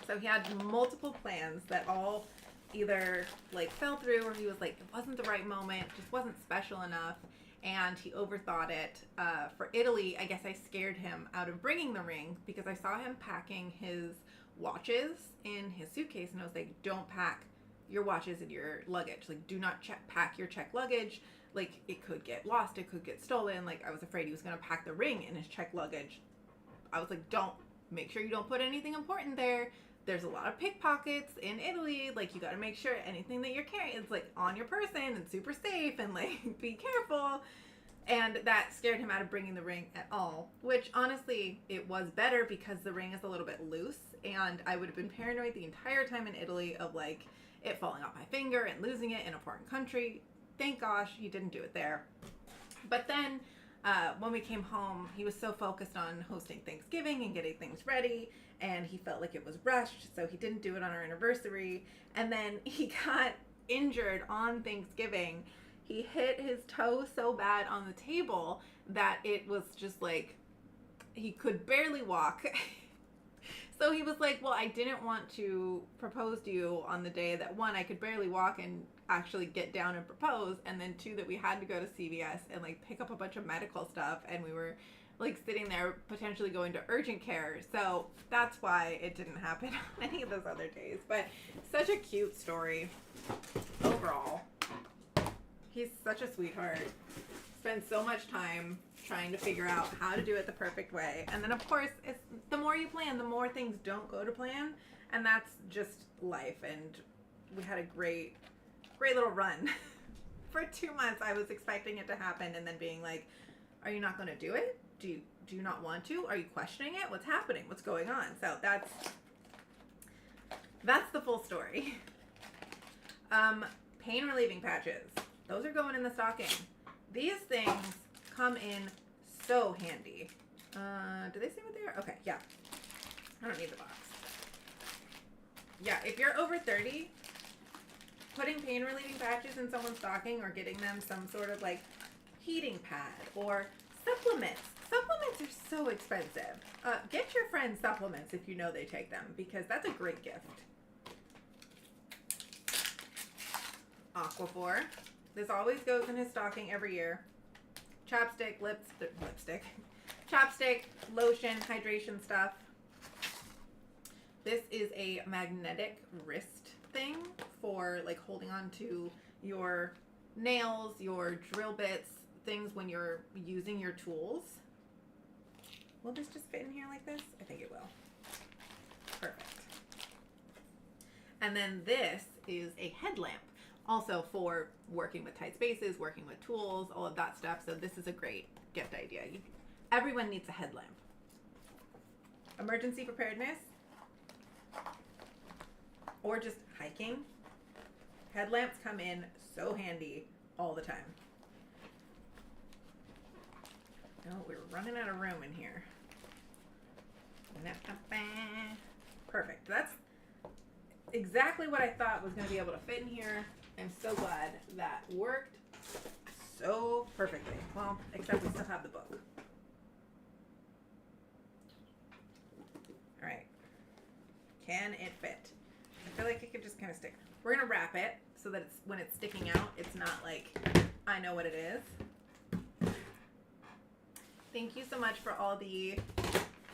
So he had multiple plans that all either like fell through, or he was like, it wasn't the right moment, just wasn't special enough, and he overthought it. For Italy, I guess I scared him out of bringing the ring because I saw him packing his watches in his suitcase, and I was like, don't pack your watches in your luggage. Like, do not pack your checked luggage. Like, it could get lost, it could get stolen. Like, I was afraid he was going to pack the ring in his checked luggage. I was like, make sure you don't put anything important there. There's a lot of pickpockets in Italy. Like, you got to make sure anything that you're carrying is like on your person and super safe, and like be careful. And that scared him out of bringing the ring at all, which honestly, it was better because the ring is a little bit loose, and I would have been paranoid the entire time in Italy of like it falling off my finger and losing it in a foreign country. Thank gosh he didn't do it there. But then when we came home, he was so focused on hosting Thanksgiving and getting things ready, and he felt like it was rushed, so he didn't do it on our anniversary. And then he got injured on Thanksgiving. He hit his toe so bad on the table that it was just like he could barely walk. So he was like, well, I didn't want to propose to you on the day that, one, I could barely walk and actually get down and propose, and then two, that we had to go to CVS and like pick up a bunch of medical stuff, and we were like sitting there potentially going to urgent care. So that's why it didn't happen on any of those other days. But such a cute story overall. He's such a sweetheart. Spends so much time trying to figure out how to do it the perfect way. And then of course, the more you plan, the more things don't go to plan. And that's just life. And we had a great little run. For 2 months, I was expecting it to happen and then being like, are you not going to do it? Do you not want to? Are you questioning it? What's happening? What's going on? So that's the full story. Pain relieving patches. Those are going in the stocking. These things come in so handy. Do they say what they are? Okay, yeah. I don't need the box. Yeah, if you're over 30, putting pain relieving patches in someone's stocking or getting them some sort of like heating pad or supplements. Supplements are so expensive. Get your friends supplements if you know they take them, because that's a great gift. Aquaphor. This always goes in his stocking every year. Chapstick, lipstick. Chapstick, lotion, hydration stuff. This is a magnetic wrist thing for like holding on to your nails, your drill bits, things when you're using your tools. Will this just fit in here like this? I think it will. Perfect. And then this is a headlamp, also for working with tight spaces, working with tools, all of that stuff. So this is a great gift idea. Everyone needs a headlamp. Emergency preparedness, or just hiking. Headlamps come in so handy all the time. Oh, we're running out of room in here. Perfect. exactly what I thought was going to be able to fit in here. I'm so glad that worked so perfectly. Well, except we still have the book. All right. Can it fit? I feel like it could just kind of stick. We're going to wrap it so that it's, when it's sticking out, it's not like I know what it is. Thank you so much for all the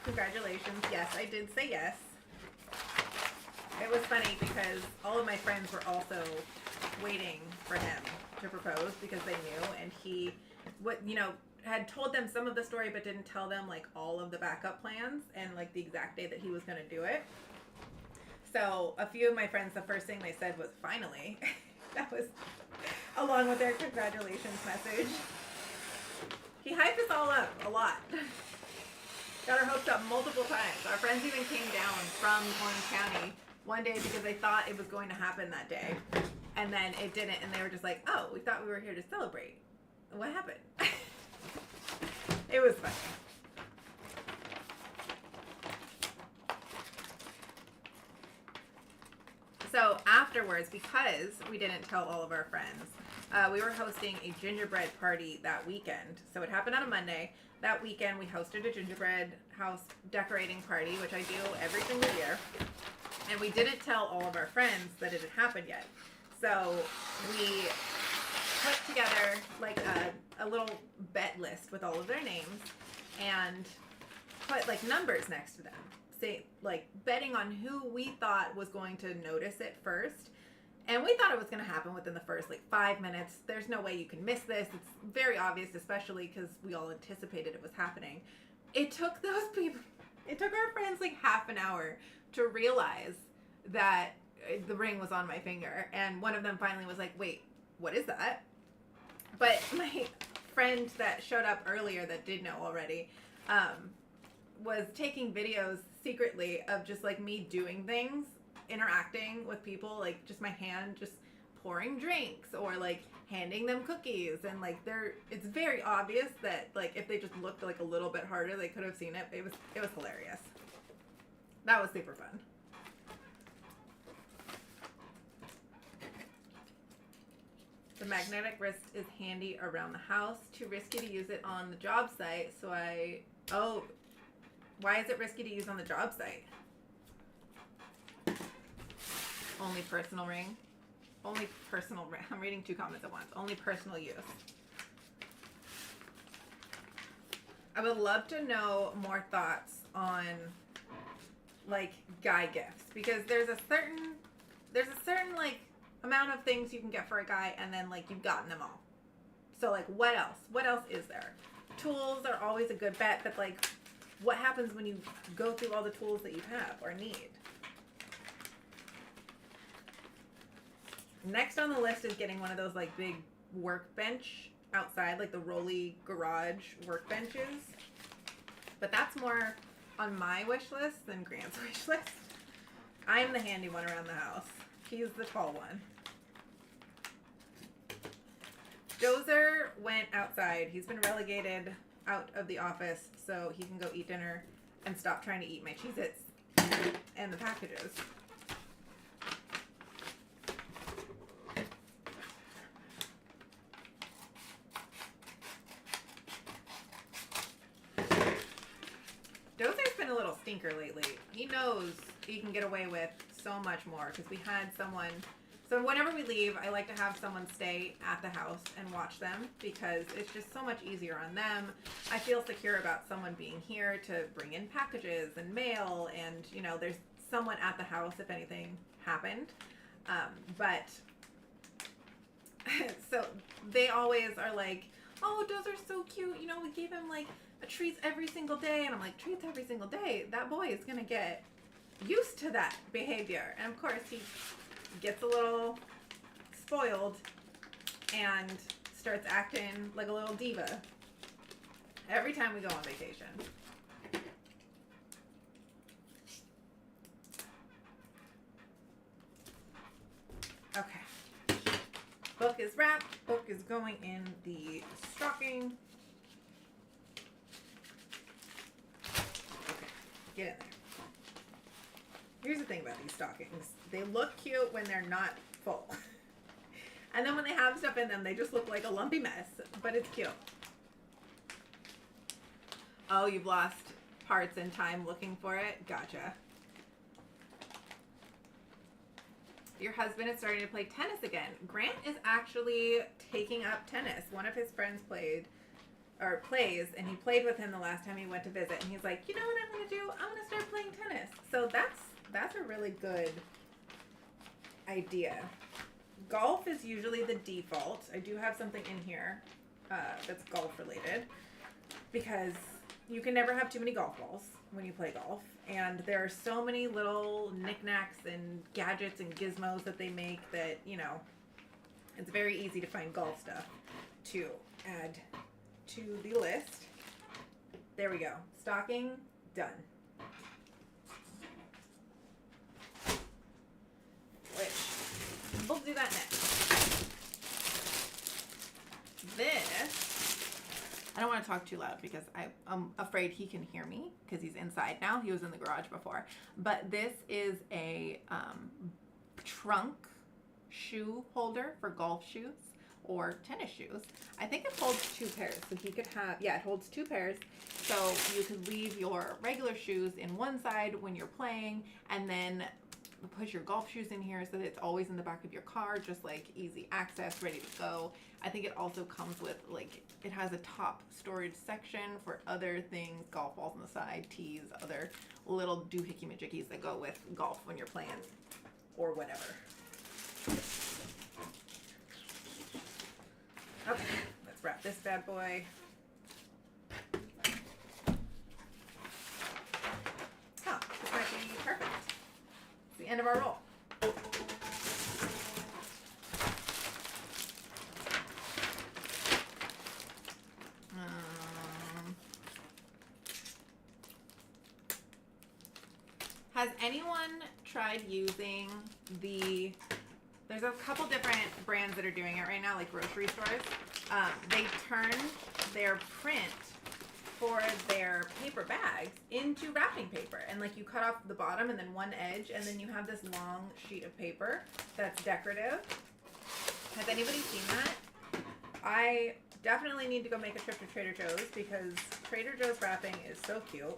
congratulations. Yes, I did say yes. It was funny because all of my friends were also waiting for him to propose because they knew, and he, had told them some of the story but didn't tell them like all of the backup plans and like the exact day that he was going to do it. So a few of my friends, the first thing they said was finally. That was along with their congratulations message. He hyped us all up a lot. Got our hopes up multiple times. Our friends even came down from Orange County one day because they thought it was going to happen that day. And then it didn't, and they were just like, oh, we thought we were here to celebrate. What happened? It was funny. So afterwards, because we didn't tell all of our friends, we were hosting a gingerbread party that weekend. So it happened on a Monday. That weekend, we hosted a gingerbread house decorating party, which I do every single year. And we didn't tell all of our friends that it had happened yet. So we put together like a little bet list with all of their names and put like numbers next to them. Say, like, betting on who we thought was going to notice it first. And we thought it was going to happen within the first, 5 minutes. There's no way you can miss this. It's very obvious, especially because we all anticipated it was happening. It took those people, it took our friends, half an hour to realize that the ring was on my finger. And one of them finally was like, wait, what is that? But my friend that showed up earlier that did know already, was taking videos secretly of just me doing things, interacting with people, just my hand just pouring drinks or handing them cookies, and it's very obvious that if they just looked a little bit harder they could have seen it. It was hilarious. That was super fun. The magnetic wrist is handy around the house. Too risky to use it on the job site, so why is it risky to use on the job site? Only personal ring. Only personal ring. I'm reading 2 comments at once. Only personal use. I would love to know more thoughts on guy gifts, because there's a certain amount of things you can get for a guy, and then you've gotten them all. So what else? What else is there? Tools are always a good bet, but what happens when you go through all the tools that you have or need? Next on the list is getting one of those big workbench outside, the rolly garage workbenches. But that's more on my wish list than Grant's wish list. I'm the handy one around the house. He's the tall one. Dozer went outside. He's been relegated out of the office so he can go eat dinner and stop trying to eat my Cheez-Its and the packages. Dozer's been a little stinker lately. He knows he can get away with so much more because we had someone. So whenever we leave, I like to have someone stay at the house and watch them because it's just so much easier on them. I feel secure about someone being here to bring in packages and mail, and there's someone at the house if anything happened. But so they always are like, oh, Dozer's so cute. We gave him a treats every single day. And I'm like, treats every single day? That boy is going to get used to that behavior. And of course he gets a little spoiled and starts acting like a little diva every time we go on vacation. Okay. Book is wrapped. Book is going in the stocking. Okay. Get in there. Here's the thing about these stockings. They look cute when they're not full. And then when they have stuff in them, they just look like a lumpy mess, but it's cute. Oh, you've lost parts and time looking for it? Gotcha. Your husband is starting to play tennis again. Grant is actually taking up tennis. One of his friends plays, and he played with him the last time he went to visit. And he's like, you know what I'm going to do? I'm going to start playing tennis. So that's a really good idea. Golf is usually the default. I do have something in here that's golf related because you can never have too many golf balls when you play golf. And there are so many little knickknacks and gadgets and gizmos that they make that, you know, it's very easy to find golf stuff to add to the list. There we go. Stocking done. Which we'll do that next. This, I don't want to talk too loud because I'm afraid he can hear me because he's inside now. He was in the garage before. But this is a trunk shoe holder for golf shoes or tennis shoes. I think it holds 2 pairs. So he could have, yeah, it holds 2 pairs. So you could leave your regular shoes in one side when you're playing and then put your golf shoes in here so that it's always in the back of your car, just like easy access, ready to go. I think it also comes with like, it has a top storage section for other things, golf balls on the side, tees, other little doohickey majickeys that go with golf when you're playing or whatever. Okay, let's wrap this bad boy. Oh, this might be perfect. It's the end of our roll. Has anyone tried using there's a couple different brands that are doing it right now, like grocery stores. They turn their print for their paper bags into wrapping paper. And like you cut off the bottom and then one edge, and then you have this long sheet of paper that's decorative. Has anybody seen that? I definitely need to go make a trip to Trader Joe's because Trader Joe's wrapping is so cute.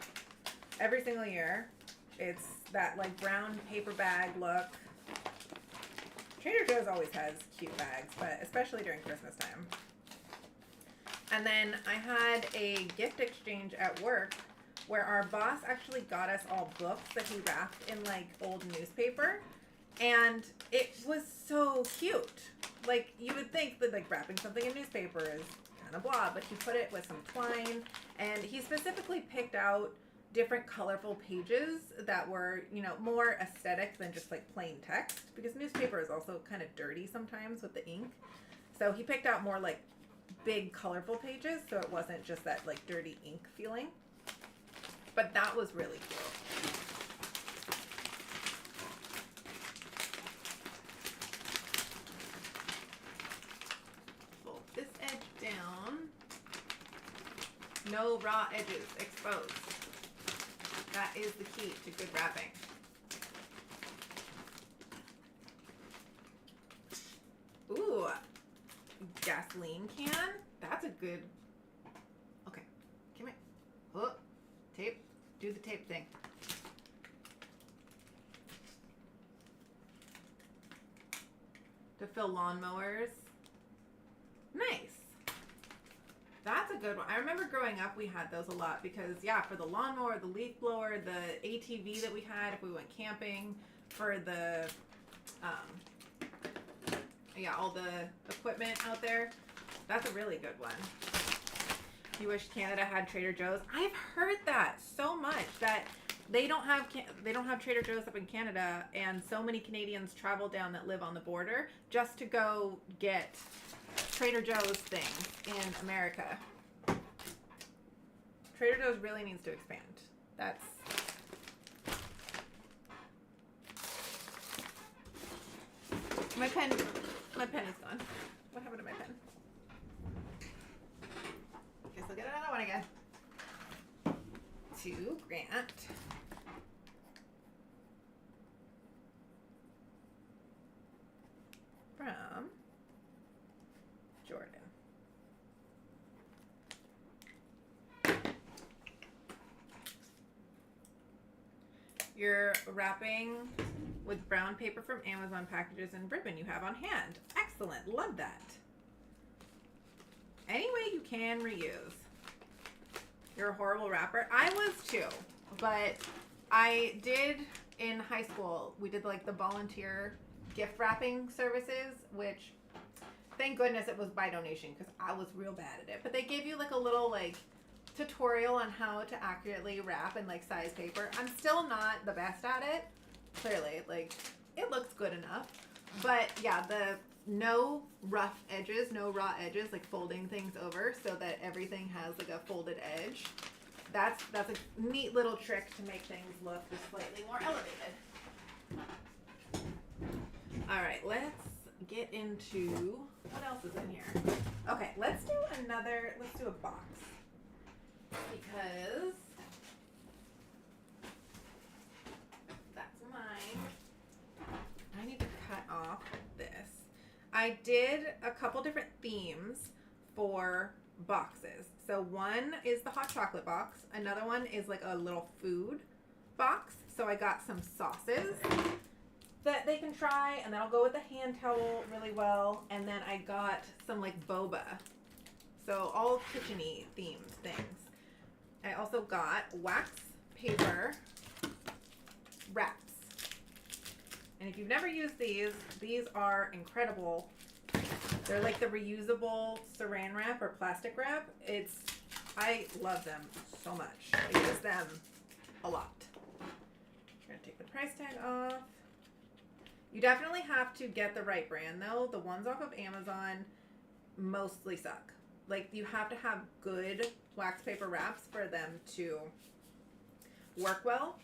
Every single year, it's that like brown paper bag look. Trader Joe's always has cute bags, but especially during Christmas time. And then I had a gift exchange at work where our boss actually got us all books that he wrapped in like old newspaper. And it was so cute. Like you would think that like wrapping something in newspaper is kind of blah, but he put it with some twine, and he specifically picked out different colorful pages that were, you know, more aesthetic than just like plain text, because newspaper is also kind of dirty sometimes with the ink. So he picked out more like big colorful pages so it wasn't just that like dirty ink feeling. But that was really cool. Fold this edge down. No raw edges exposed. That is the key to good wrapping. Ooh, gasoline can. That's a good. Okay, come here. Oh, tape. Do the tape thing. To fill lawnmowers. Nice. That's a good one. I remember growing up we had those a lot because, yeah, for the lawnmower, the leaf blower, the ATV that we had if we went camping, for the, yeah, all the equipment out there. That's a really good one. You wish Canada had Trader Joe's? I've heard that so much, that they don't have Trader Joe's up in Canada, and so many Canadians travel down that live on the border just to go get Trader Joe's things in America. Trader Joe's really needs to expand. That's my pen is gone. What happened to my pen? Guess I'll get another one again. To Grant. You're wrapping with brown paper from Amazon packages and ribbon you have on hand. Excellent. Love that. Any way you can reuse. You're a horrible wrapper. I was too, but I did in high school. We did like the volunteer gift wrapping services, which thank goodness it was by donation because I was real bad at it. But they gave you like a little like tutorial on how to accurately wrap and like size paper. I'm still not the best at it. Clearly, like it looks good enough. But yeah, the no rough edges, no raw edges, like folding things over so that everything has like a folded edge. That's a neat little trick to make things look just slightly more elevated. All right, let's get into what else is in here. Okay, let's do a box because that's mine. I need to cut off this. I did a couple different themes for boxes. So one is the hot chocolate box. Another one is like a little food box. So I got some sauces that they can try, and that'll go with the hand towel really well. And then I got some like boba. So all kitchen-y themed things. I also got wax paper wraps. And if you've never used these are incredible. They're like the reusable saran wrap or plastic wrap. I love them so much. I use them a lot. I'm gonna take the price tag off. You definitely have to get the right brand though. The ones off of Amazon mostly suck. Like you have to have good wax paper wraps for them to work well.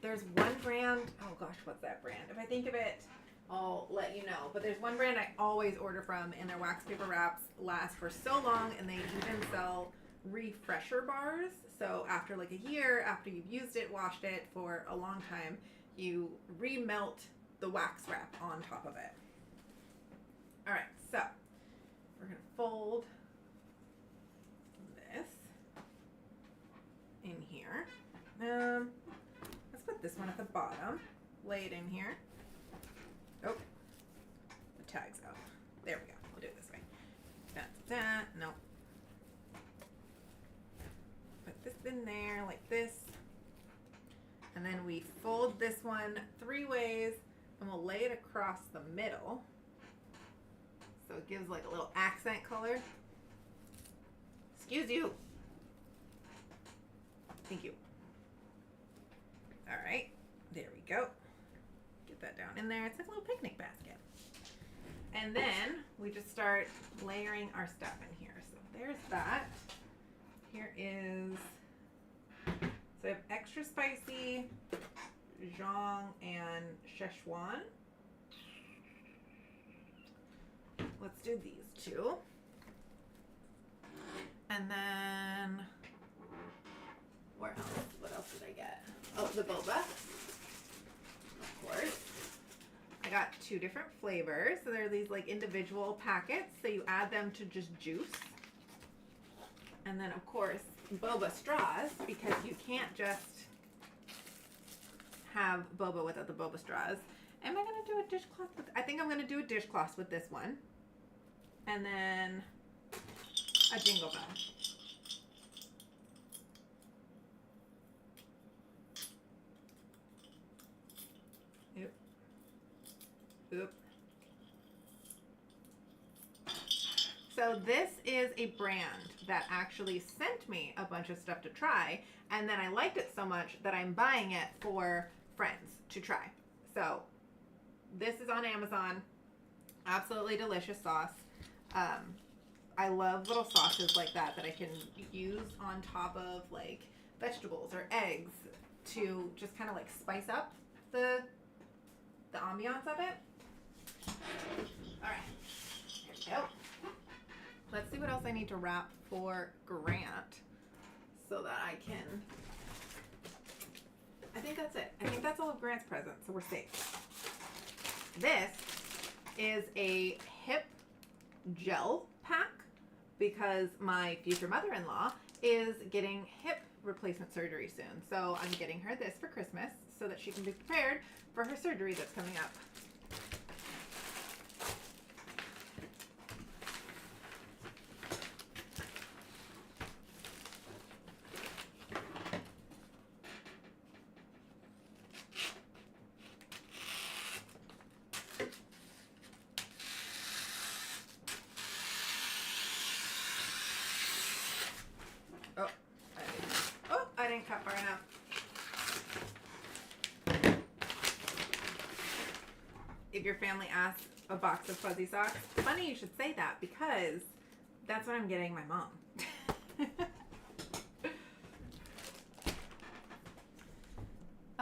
There's one brand, oh gosh, what's that brand? If I think of it, I'll let you know. But there's one brand I always order from, and their wax paper wraps last for so long, and they even sell refresher bars. So after like a year, after you've used it, washed it for a long time, you remelt the wax wrap on top of it. All right, so we're gonna fold this in here. Let's put this one at the bottom. Lay it in here. Oh, the tag's out. There we go. We'll do it this way. No. Put this in there like this. And then we fold this one 3 ways, and we'll lay it across the middle. So it gives like a little accent color. Excuse you. Thank you. All right, there we go. Get that down in there. It's like a little picnic basket. And then we just start layering our stuff in here. So there's that. Here is, so I have extra spicy, Zhong, and Szechuan. Let's do these two. And then, where else? What else did I get? Oh, the boba, of course. I got 2 different flavors. So they're these like individual packets. So you add them to just juice. And then of course, boba straws, because you can't just have boba without the boba straws. Am I gonna do a dishcloth with, I think I'm gonna do a dishcloth with this one. And then a jingle bell. Oop. So this is a brand that actually sent me a bunch of stuff to try, and then I liked it so much that I'm buying it for friends to try. So this is on Amazon. Absolutely delicious sauce. I love little sauces like that I can use on top of like vegetables or eggs to just kind of like spice up the ambiance of it. All right, here we go. Let's see what else I need to wrap for Grant so that I can, I think that's it. I think that's all of Grant's presents, so we're safe. This is a hip gel pack because my future mother-in-law is getting hip replacement surgery soon. So I'm getting her this for Christmas so that she can be prepared for her surgery that's coming up. I didn't cut far enough. If your family asks a box of fuzzy socks, funny you should say that because that's what I'm getting my mom.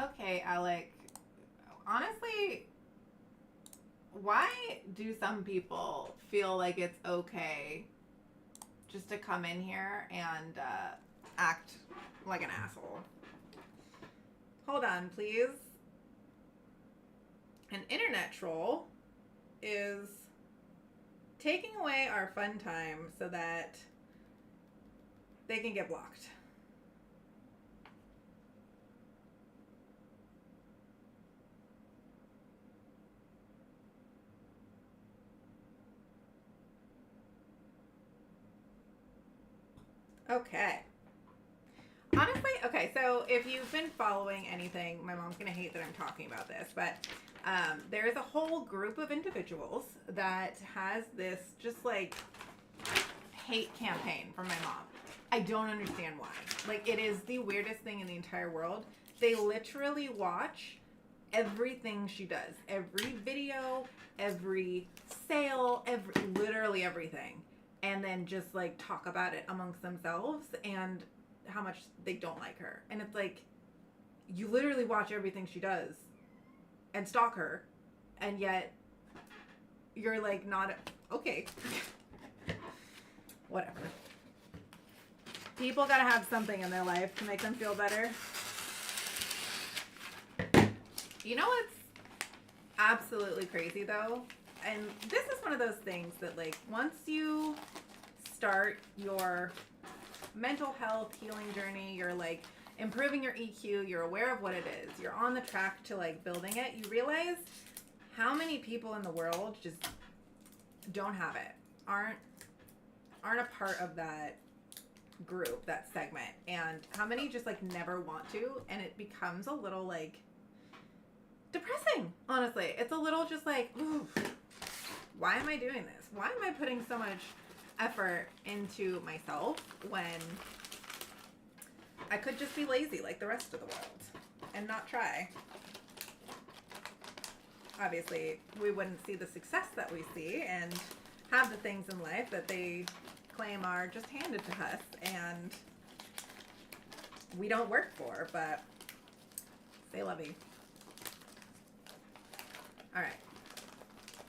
Okay, Alec. Honestly, why do some people feel like it's okay just to come in here and act like an asshole? Hold on, please. An internet troll is taking away our fun time so that they can get blocked. Okay. Honestly, okay, so if you've been following anything, my mom's going to hate that I'm talking about this, but there is a whole group of individuals that has this just like hate campaign from my mom. I don't understand why. Like, it is the weirdest thing in the entire world. They literally watch everything she does. Every video, every sale, literally everything. And then just like talk about it amongst themselves and how much they don't like her. And it's like, you literally watch everything she does and stalk her, and yet you're like not okay. Whatever. People gotta have something in their life to make them feel better. You know what's absolutely crazy though? And this is one of those things that like once you start your mental health healing journey, you're like improving your EQ, you're aware of what it is, you're on the track to like building it, you realize how many people in the world just don't have it, aren't a part of that group, that segment, and how many just like never want to, and it becomes a little like depressing, honestly. It's a little just like, ooh, why am I doing this? Why am I putting so much effort into myself when I could just be lazy like the rest of the world and not try? Obviously, we wouldn't see the success that we see and have the things in life that they claim are just handed to us and we don't work for, but say lovey. All right.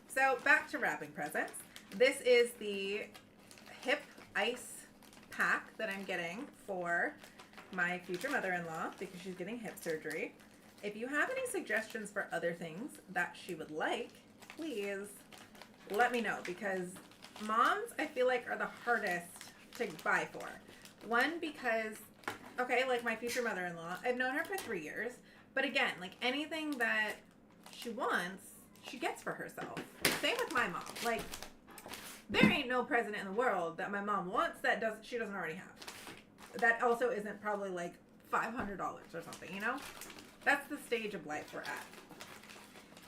So back to wrapping presents. This is the hip ice pack that I'm getting for my future mother-in-law because she's getting hip surgery. If you have any suggestions for other things that she would like, please let me know, because moms, I feel like, are the hardest to buy for. One, because, okay, like my future mother-in-law, I've known her for 3 years, but again, like anything that she wants, she gets for herself. Same with my mom. Like, there ain't no present in the world that my mom wants that she doesn't already have. That also isn't probably like $500 or something, you know? That's the stage of life we're at.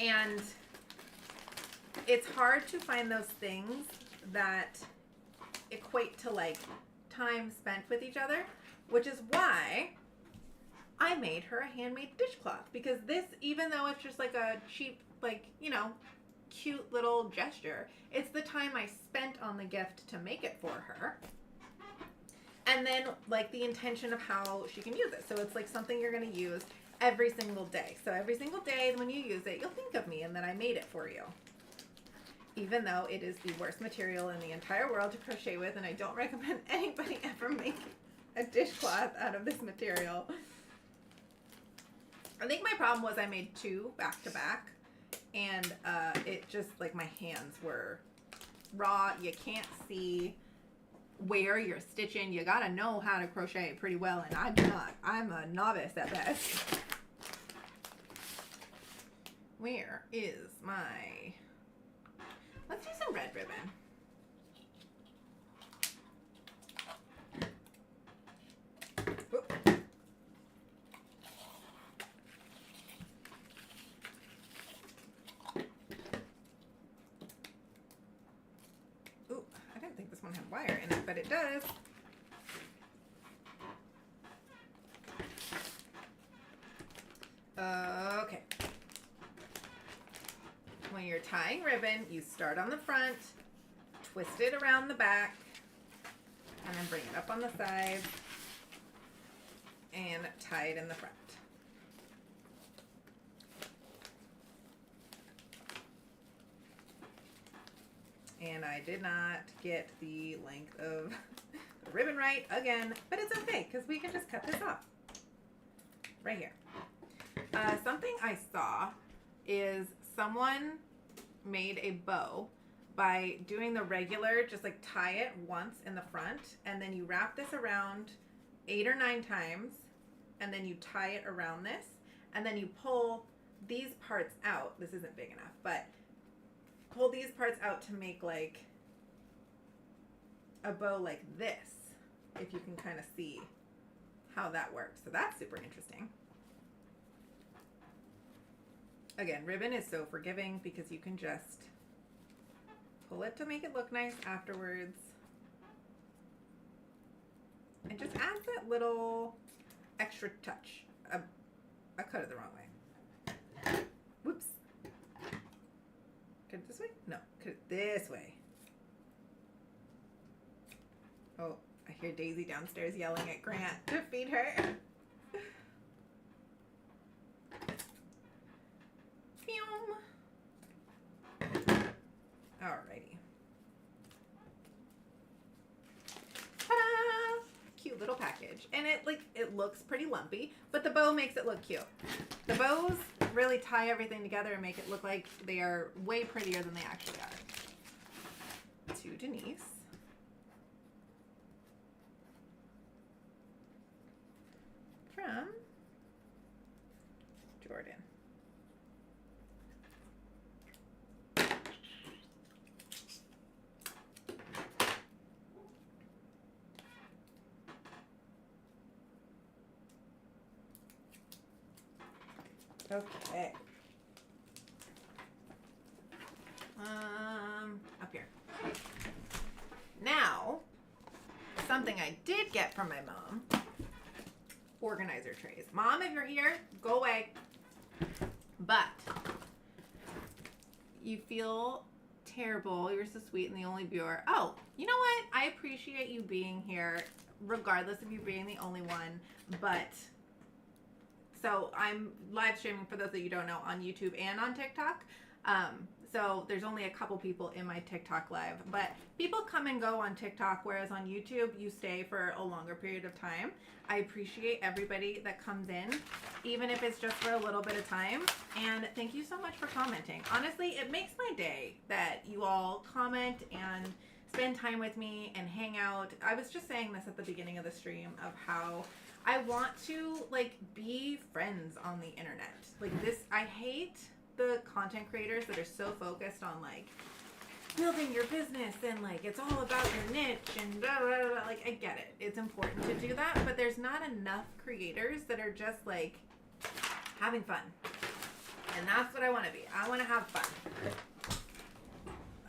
And it's hard to find those things that equate to like time spent with each other, which is why I made her a handmade dishcloth, because this, even though it's just like a cheap, like, you know, cute little gesture, it's the time I spent on the gift to make it for her. And then like the intention of how she can use it. So it's like something you're going to use every single day. So every single day when you use it, you'll think of me and that I made it for you. Even though it is the worst material in the entire world to crochet with, and I don't recommend anybody ever make a dishcloth out of this material. I think my problem was I made 2 back to back, and it just, like, my hands were raw. You can't see where you're stitching. You gotta know how to crochet pretty well, and I do not. I'm a novice at best. Where is my... Let's do some red ribbon. Oop. Ooh, I didn't think this one had wire in it, but it does. Okay. When you're tying ribbon, you start on the front, twist it around the back, and then bring it up on the side and tie it in the front. And I did not get the length of the ribbon right again, but it's okay because we can just cut this off right here. Something I saw is someone made a bow by doing the regular, just like tie it once in the front, and then you wrap this around 8 or 9 times, and then you tie it around this, and then you pull these parts out. This isn't big enough, but pull these parts out to make like a bow like this, if you can kind of see how that works. So that's super interesting. Again, ribbon is so forgiving because you can just pull it to make it look nice afterwards. It just adds that little extra touch. I cut it the wrong way. Whoops. Cut it this way? No, cut it this way. Oh, I hear Daisy downstairs yelling at Grant to feed her. Alrighty. Ta-da! Cute little package. And it looks pretty lumpy, but the bow makes it look cute. The bows really tie everything together and make it look like they are way prettier than they actually are. To Denise. From Jordan. Okay. Up here. Now, something I did get from my mom. Organizer trays. Mom, if you're here, go away. But you feel terrible. You're so sweet and the only viewer. Oh, you know what? I appreciate you being here, regardless of you being the only one. But so I'm live streaming, for those that you don't know, on YouTube and on TikTok. So there's only a couple people in my TikTok live, but people come and go on TikTok, whereas on YouTube, you stay for a longer period of time. I appreciate everybody that comes in, even if it's just for a little bit of time. And thank you so much for commenting. Honestly, it makes my day that you all comment and spend time with me and hang out. I was just saying this at the beginning of the stream of how I want to be friends on the internet. I hate the content creators that are so focused on building your business and it's all about your niche and blah, blah, blah. I get it. It's important to do that, but there's not enough creators that are just having fun. And that's what I want to be. I want to have fun.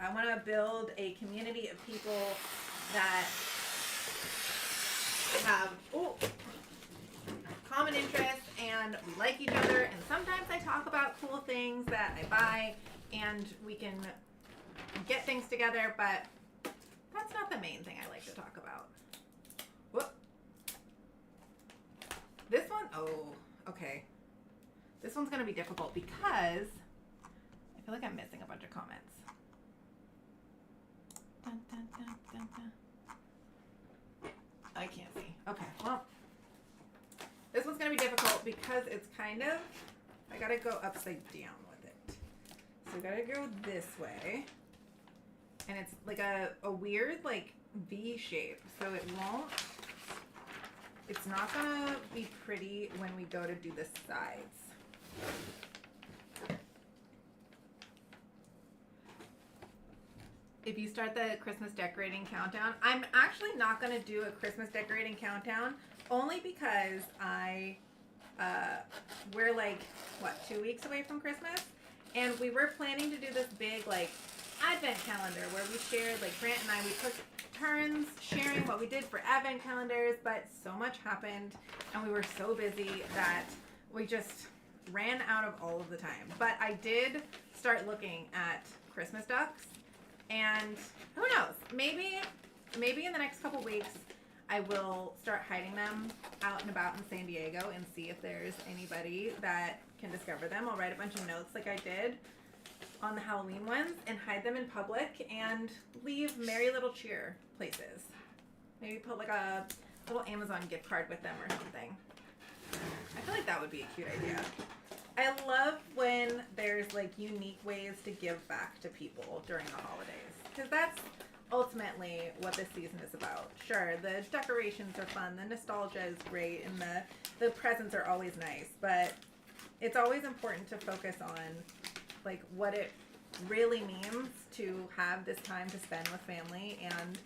I want to build a community of people that have common interests and we like each other, and sometimes I talk about cool things that I buy and we can get things together, but that's not the main thing I like to talk about. Whoop. This one, okay. This one's going to be difficult because I feel like I'm missing a bunch of comments. Dun, dun, dun, dun, dun. I can't see. Okay, well, this one's going to be difficult because it's I got to go upside down with it. So I got to go this way. And it's a weird V shape. So it's not going to be pretty when we go to do the sides. if you start the Christmas decorating countdown, I'm actually not going to do a Christmas decorating countdown only because we're like, what, 2 weeks away from Christmas? And we were planning to do this big, like, advent calendar where we shared, like, Grant and I, we took turns sharing what we did for advent calendars, but so much happened and we were so busy that we just ran out of all of the time. But I did start looking at Christmas ducks, and who knows, maybe in the next couple weeks I will start hiding them out and about in San Diego and see if there's anybody that can discover them. I'll write a bunch of notes like I did on the Halloween ones and hide them in public and leave merry little cheer places. Maybe put like a little Amazon gift card with them or something. I feel like that would be a cute idea. I love when there's like unique ways to give back to people during the holidays, because that's ultimately what this season is about. Sure, the decorations are fun, the nostalgia is great, and the presents are always nice, but it's always important to focus on like what it really means to have this time to spend with family and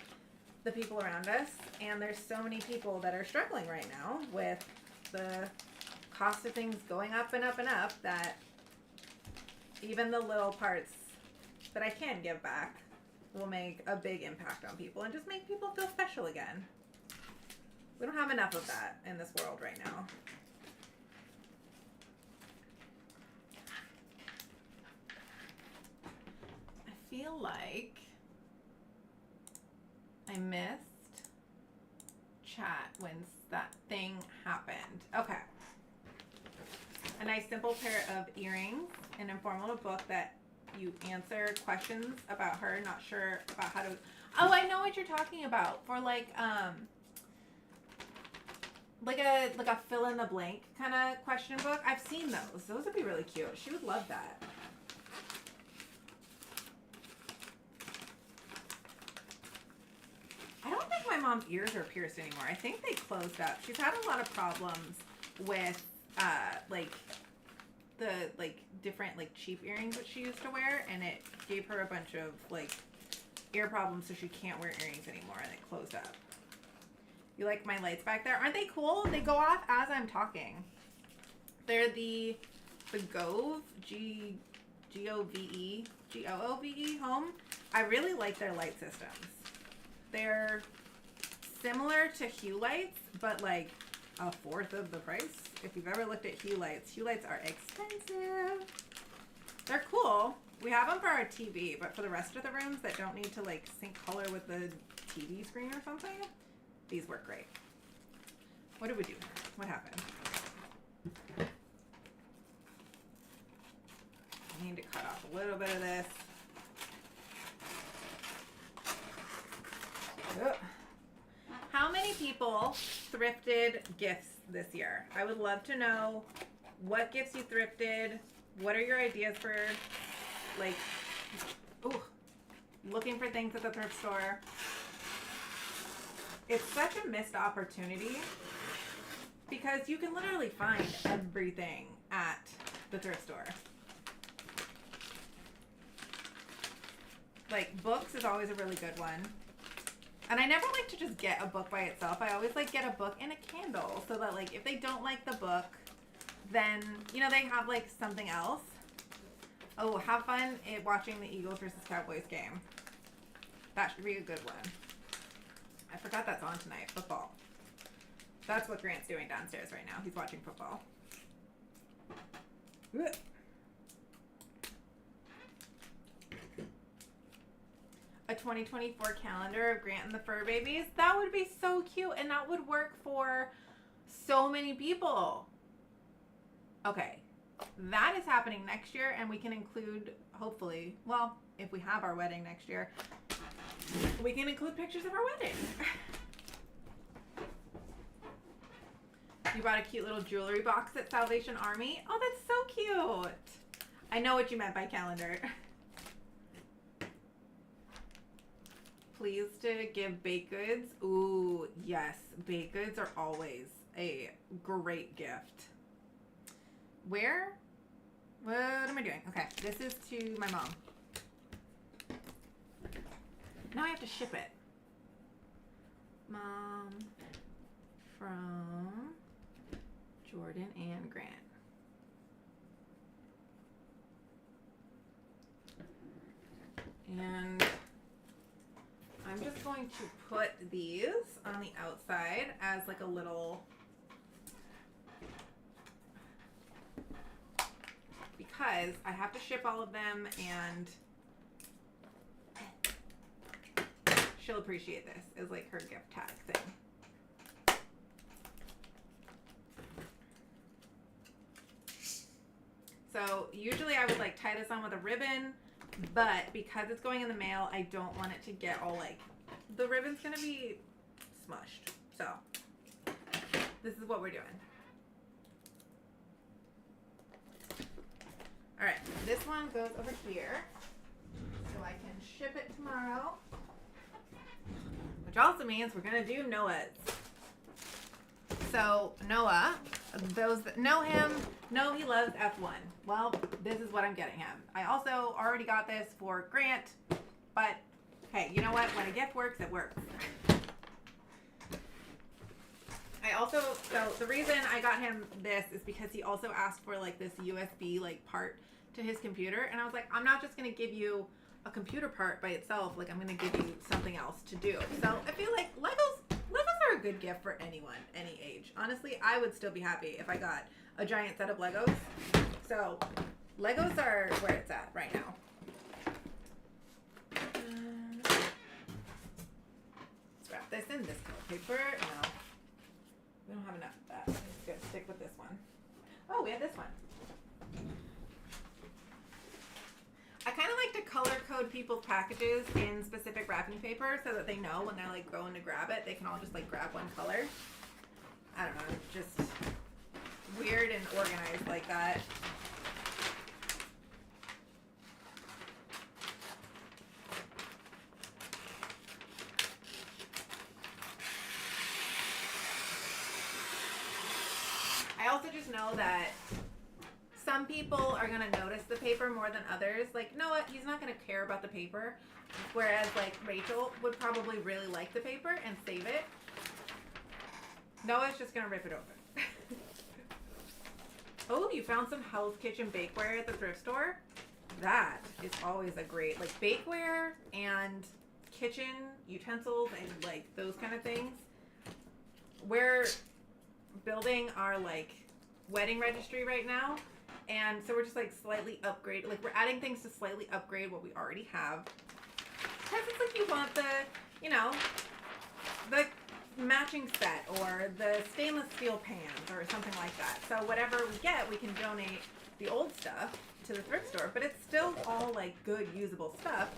the people around us. And there's so many people that are struggling right now with the cost of things going up and up and up, that even the little parts that I can give back will make a big impact on people and just make people feel special again. We don't have enough of that in this world right now. I feel like I missed chat when that thing happened. Okay. A nice simple pair of earrings, an informal book that you answer questions about her, not sure about how to. Oh, I know what you're talking about. For like a fill in the blank kind of question book. I've seen those. Those would be really cute. She would love that. I don't think my mom's ears are pierced anymore. I think they closed up. She's had a lot of problems with the different like cheap earrings that she used to wear, and it gave her a bunch of like ear problems, so she can't wear earrings anymore, and it closed up. You like my lights back there? Aren't they cool? They go off as I'm talking. They're the Gove, G-O-V-E home. I really like their light systems. They're similar to Hue lights, but like a fourth of the price. If you've ever looked at Hue lights are expensive. They're cool. We have them for our TV, but for the rest of the rooms that don't need to like sync color with the TV screen or something, these work great. What did we do? What happened? I need to cut off a little bit of this. Ugh. How many people thrifted gifts this year? I would love to know what gifts you thrifted. What are your ideas for like looking for things at the thrift store? It's such a missed opportunity because you can literally find everything at the thrift store. Like books is always a really good one. And I never like to just get a book by itself. I always like get a book and a candle so that like if they don't like the book, then they have like something else. Oh, have fun watching the Eagles versus Cowboys game. That should be a good one. I forgot that's on tonight. Football. That's what Grant's doing downstairs right now. He's watching football. Ugh. A 2024 calendar of Grant and the Fur Babies. That would be so cute, and that would work for so many people. Okay, that is happening next year, and we can include, hopefully, well, if we have our wedding next year, we can include pictures of our wedding. You bought a cute little jewelry box at Salvation Army. Oh, that's so cute. I know what you meant by calendar. Pleased to give baked goods. Ooh, yes. Baked goods are always a great gift. Where? What am I doing? Okay, this is to my mom. Now I have to ship it. Mom from Jordan and Grant. And I'm just going to put these on the outside as like a little, because I have to ship all of them, and she'll appreciate this as like her gift tag thing. So usually I would like tie this on with a ribbon, but because it's going in the mail, I don't want it to get all like, the ribbon's gonna be smushed. So this is what we're doing. All right, this one goes over here so I can ship it tomorrow, which also means we're gonna do Noah's. So Noah, those that know him know he loves F1. Well, this is what I'm getting him. I also already got this for Grant, but hey, you know what? When a gift works, it works. I also, so the reason I got him this is because he also asked for like this USB like part to his computer, and I was like, I'm not just gonna give you a computer part by itself, like I'm gonna give you something else to do. So I feel like Legos are a good gift for anyone, any age. Honestly, I would still be happy if I got a giant set of Legos. So Legos are where it's at right now. Let's wrap this in this color paper. No, we don't have enough of that. I'm just gonna stick with this one. Oh, we have this one. I kind of like to color code people's packages in specific wrapping paper so that they know when they're like going to grab it, they can all just like grab one color. I don't know, just weird and organized like that. I also just know that some people are going to notice the paper more than others. Like, Noah, he's not going to care about the paper. Whereas, like, Rachel would probably really like the paper and save it. Noah's just going to rip it open. Oh, you found some Hell's Kitchen bakeware at the thrift store? That is always a great, like, bakeware and kitchen utensils and, like, those kind of things. We're building our, like, wedding registry right now. And so we're just like slightly upgrade, like we're adding things to slightly upgrade what we already have. Because it's like you want the, you know, the matching set or the stainless steel pans or something like that. So whatever we get, we can donate the old stuff to the thrift store. But it's still all like good, usable stuff,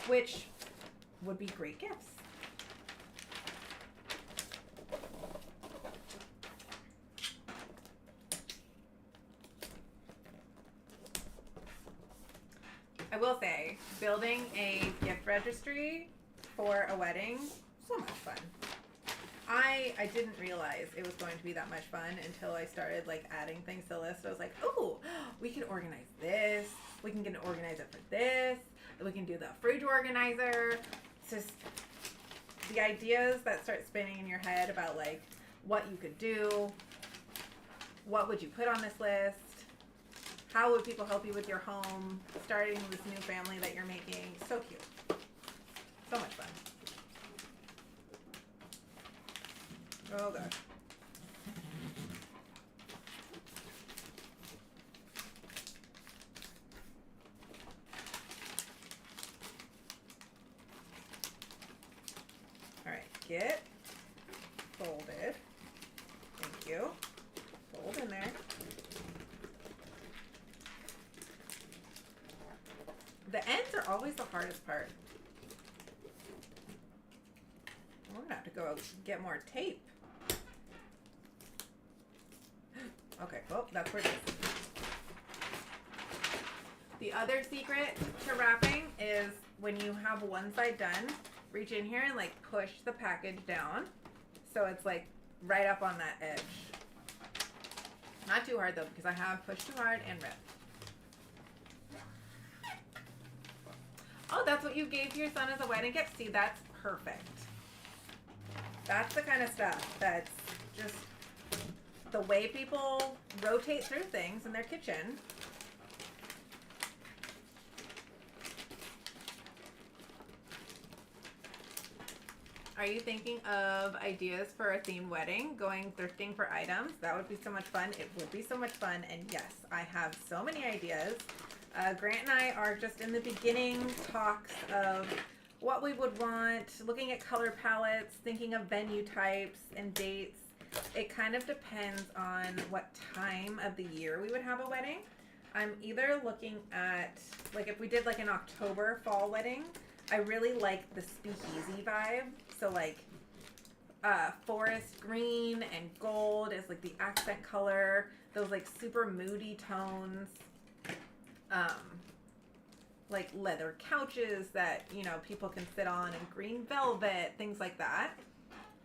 which would be great gifts. I will say, building a gift registry for a wedding, so much fun. I didn't realize it was going to be that much fun until I started like adding things to the list. I was like, oh, we can organize this. We can get an organizer for this. We can do the fridge organizer. It's just the ideas that start spinning in your head about like what you could do. What would you put on this list? How would people help you with your home, starting this new family that you're making? So cute. So much fun. Oh, gosh. All right, get folded. Thank you. Fold in there. The ends are always the hardest part. We're gonna have to go get more tape. Okay, well, that's where it is. The other secret to wrapping is when you have one side done, reach in here and like push the package down so it's like right up on that edge. Not too hard though, because I have pushed too hard and ripped. Oh, that's what you gave to your son as a wedding gift? See, that's perfect. That's the kind of stuff that's just the way people rotate through things in their kitchen. Are you thinking of ideas for a themed wedding? Going thrifting for items? That would be so much fun. It would be so much fun. And yes, I have so many ideas. Grant and I are just in the beginning talks of what we would want, looking at color palettes, thinking of venue types and dates. It kind of depends on what time of the year we would have a wedding. I'm either looking at, like if we did like an October fall wedding, I really like the speakeasy vibe. So like forest green and gold is like the accent color. Those like super moody tones. Like leather couches that, you know, people can sit on, and green velvet, things like that.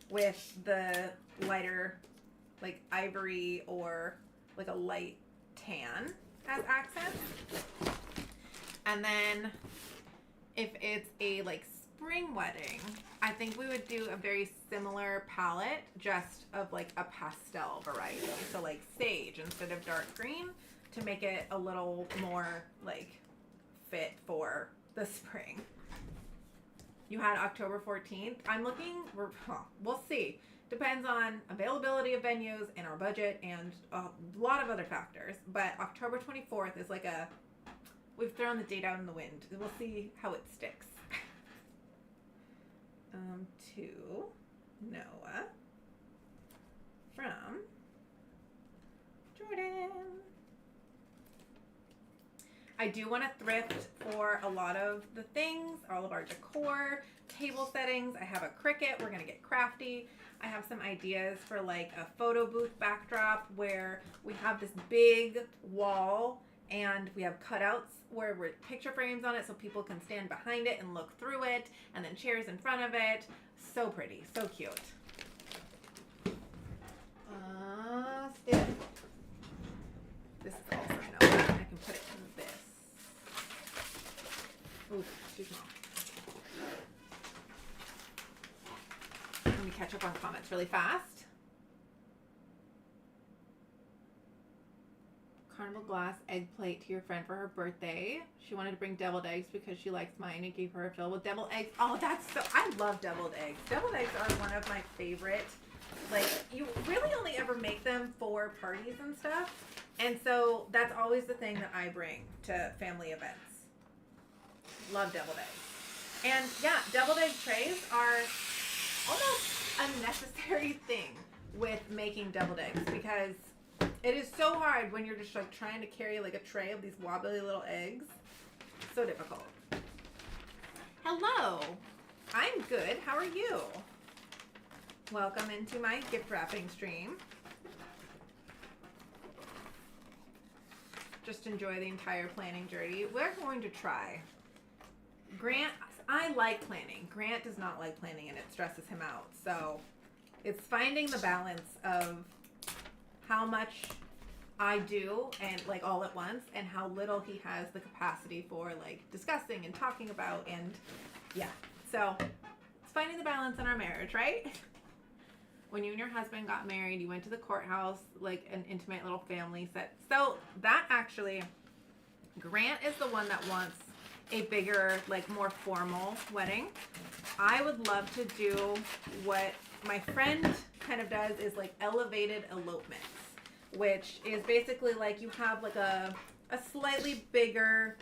With the lighter like ivory or like a light tan as accents. And then if it's a like spring wedding, I think we would do a very similar palette, just of like a pastel variety. So like sage instead of dark green, to make it a little more like fit for the spring. You had October 14th. I'm looking, we'll see. Depends on availability of venues and our budget and a lot of other factors. But October 24th is like we've thrown the date out in the wind. We'll see how it sticks. To Noah from Jordan. I do want to thrift for a lot of the things, all of our decor, table settings. I have a Cricut. We're going to get crafty. I have some ideas for like a photo booth backdrop where we have this big wall and we have cutouts where we're picture frames on it so people can stand behind it and look through it, and then chairs in front of it. So pretty, so cute. Stiff. This is also no. I can put it in this. Ooh, too small. Let me catch up on comments really fast. Carnival glass egg plate to your friend for her birthday. She wanted to bring deviled eggs because she likes mine and gave her a fill with deviled eggs. Oh, that's so, I love deviled eggs. Deviled eggs are one of my favorite. Like, you really only ever make them for parties and stuff. And so that's always the thing that I bring to family events. Love deviled eggs. And yeah, deviled egg trays are almost a necessary thing with making deviled eggs, because it is so hard when you're just like trying to carry like a tray of these wobbly little eggs. So difficult. Hello. I'm good. How are you? Welcome into my gift wrapping stream. Just enjoy the entire planning journey. We're going to try. Grant, I like planning. Grant does not like planning and it stresses him out. So it's finding the balance of how much I do and like all at once, and how little he has the capacity for like discussing and talking about. And yeah, so it's finding the balance in our marriage, right? When you and your husband got married, you went to the courthouse, like an intimate little family set. So that actually, Grant is the one that wants a bigger, like more formal wedding. I would love to do what my friend kind of does, is like elevated elopements, which is basically like you have like a slightly bigger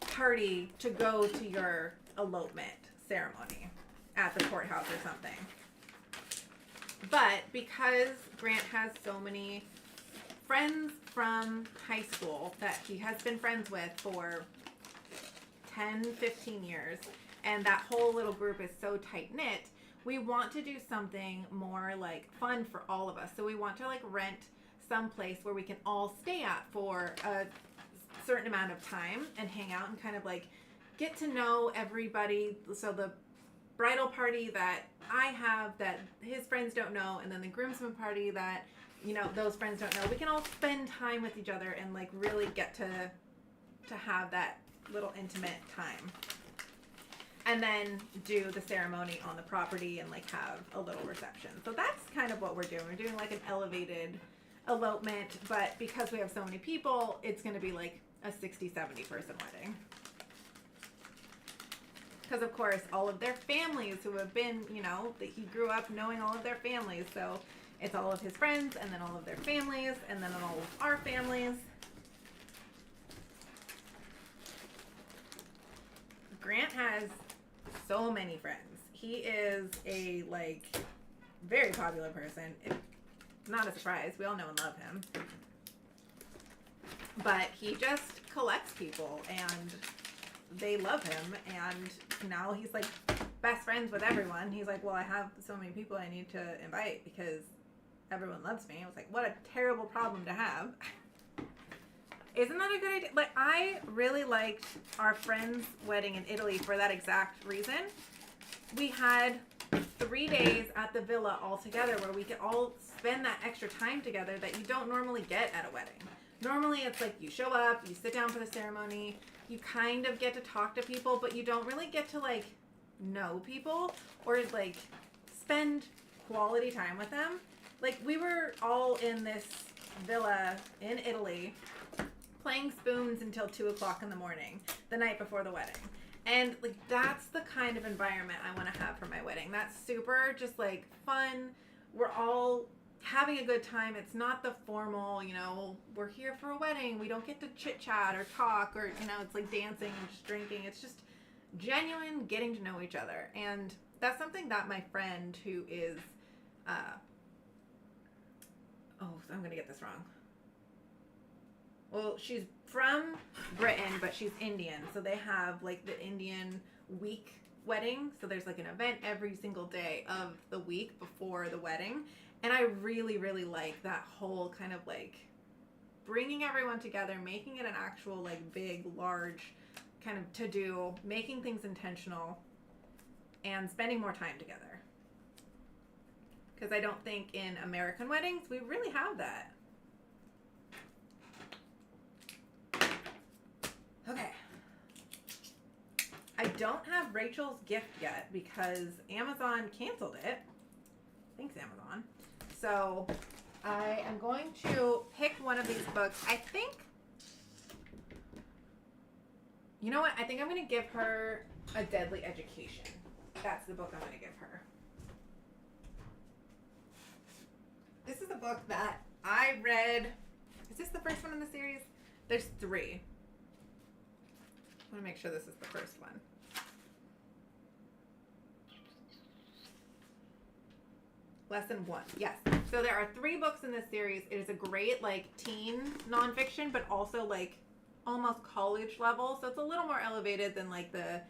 party to go to your elopement ceremony at the courthouse or something. But because Grant has so many friends from high school that he has been friends with for 10, 15 years, and that whole little group is so tight-knit, we want to do something more like fun for all of us. So we want to like rent some place where we can all stay at for a certain amount of time and hang out and kind of like get to know everybody. So the bridal party that I have that his friends don't know, and then the groomsmen party that, you know, those friends don't know, we can all spend time with each other and like really get to have that little intimate time. And then do the ceremony on the property and like have a little reception. So that's kind of what we're doing. We're doing like an elevated elopement, but because we have so many people, it's going to be like a 60, 70 person wedding. Because of course, all of their families who have been, you know, that he grew up knowing all of their families. So it's all of his friends and then all of their families and then all of our families. Grant has so many friends. He is a like very popular person. It's not a surprise. We all know and love him. But he just collects people and they love him, and now he's like best friends with everyone. He's like, well, I have so many people I need to invite because everyone loves me. I was like, what a terrible problem to have. Isn't that a good idea? Like, I really liked our friend's wedding in Italy for that exact reason. We had 3 days at the villa all together where we could all spend that extra time together that you don't normally get at a wedding. Normally it's like you show up, you sit down for the ceremony, you kind of get to talk to people, but you don't really get to like know people or like spend quality time with them. Like, we were all in this villa in Italy playing spoons until 2 o'clock in the morning the night before the wedding. And like, that's the kind of environment I want to have for my wedding. That's super just like fun. We're all having a good time. It's not the formal, you know, we're here for a wedding. We don't get to chit chat or talk or, you know, it's like dancing and just drinking. It's just genuine getting to know each other. And that's something that my friend who is, I'm going to get this wrong. Well, she's from Britain, but she's Indian. So they have like the Indian week wedding. So there's like an event every single day of the week before the wedding. And I really, really like that whole kind of like bringing everyone together, making it an actual like big, large kind of to-do, making things intentional, and spending more time together. Because I don't think in American weddings we really have that. Okay. I don't have Rachel's gift yet because Amazon canceled it. Thanks, Amazon. So I am going to pick one of these books. I think, you know what? I think I'm going to give her A Deadly Education. That's the book I'm going to give her. This is a book that I read. Is this the first one in the series? There's 3. I want to make sure this is the first one. Lesson 1. Yes. So there are 3 books in this series. It is a great like teen nonfiction, but also like almost college level. So it's a little more elevated than like the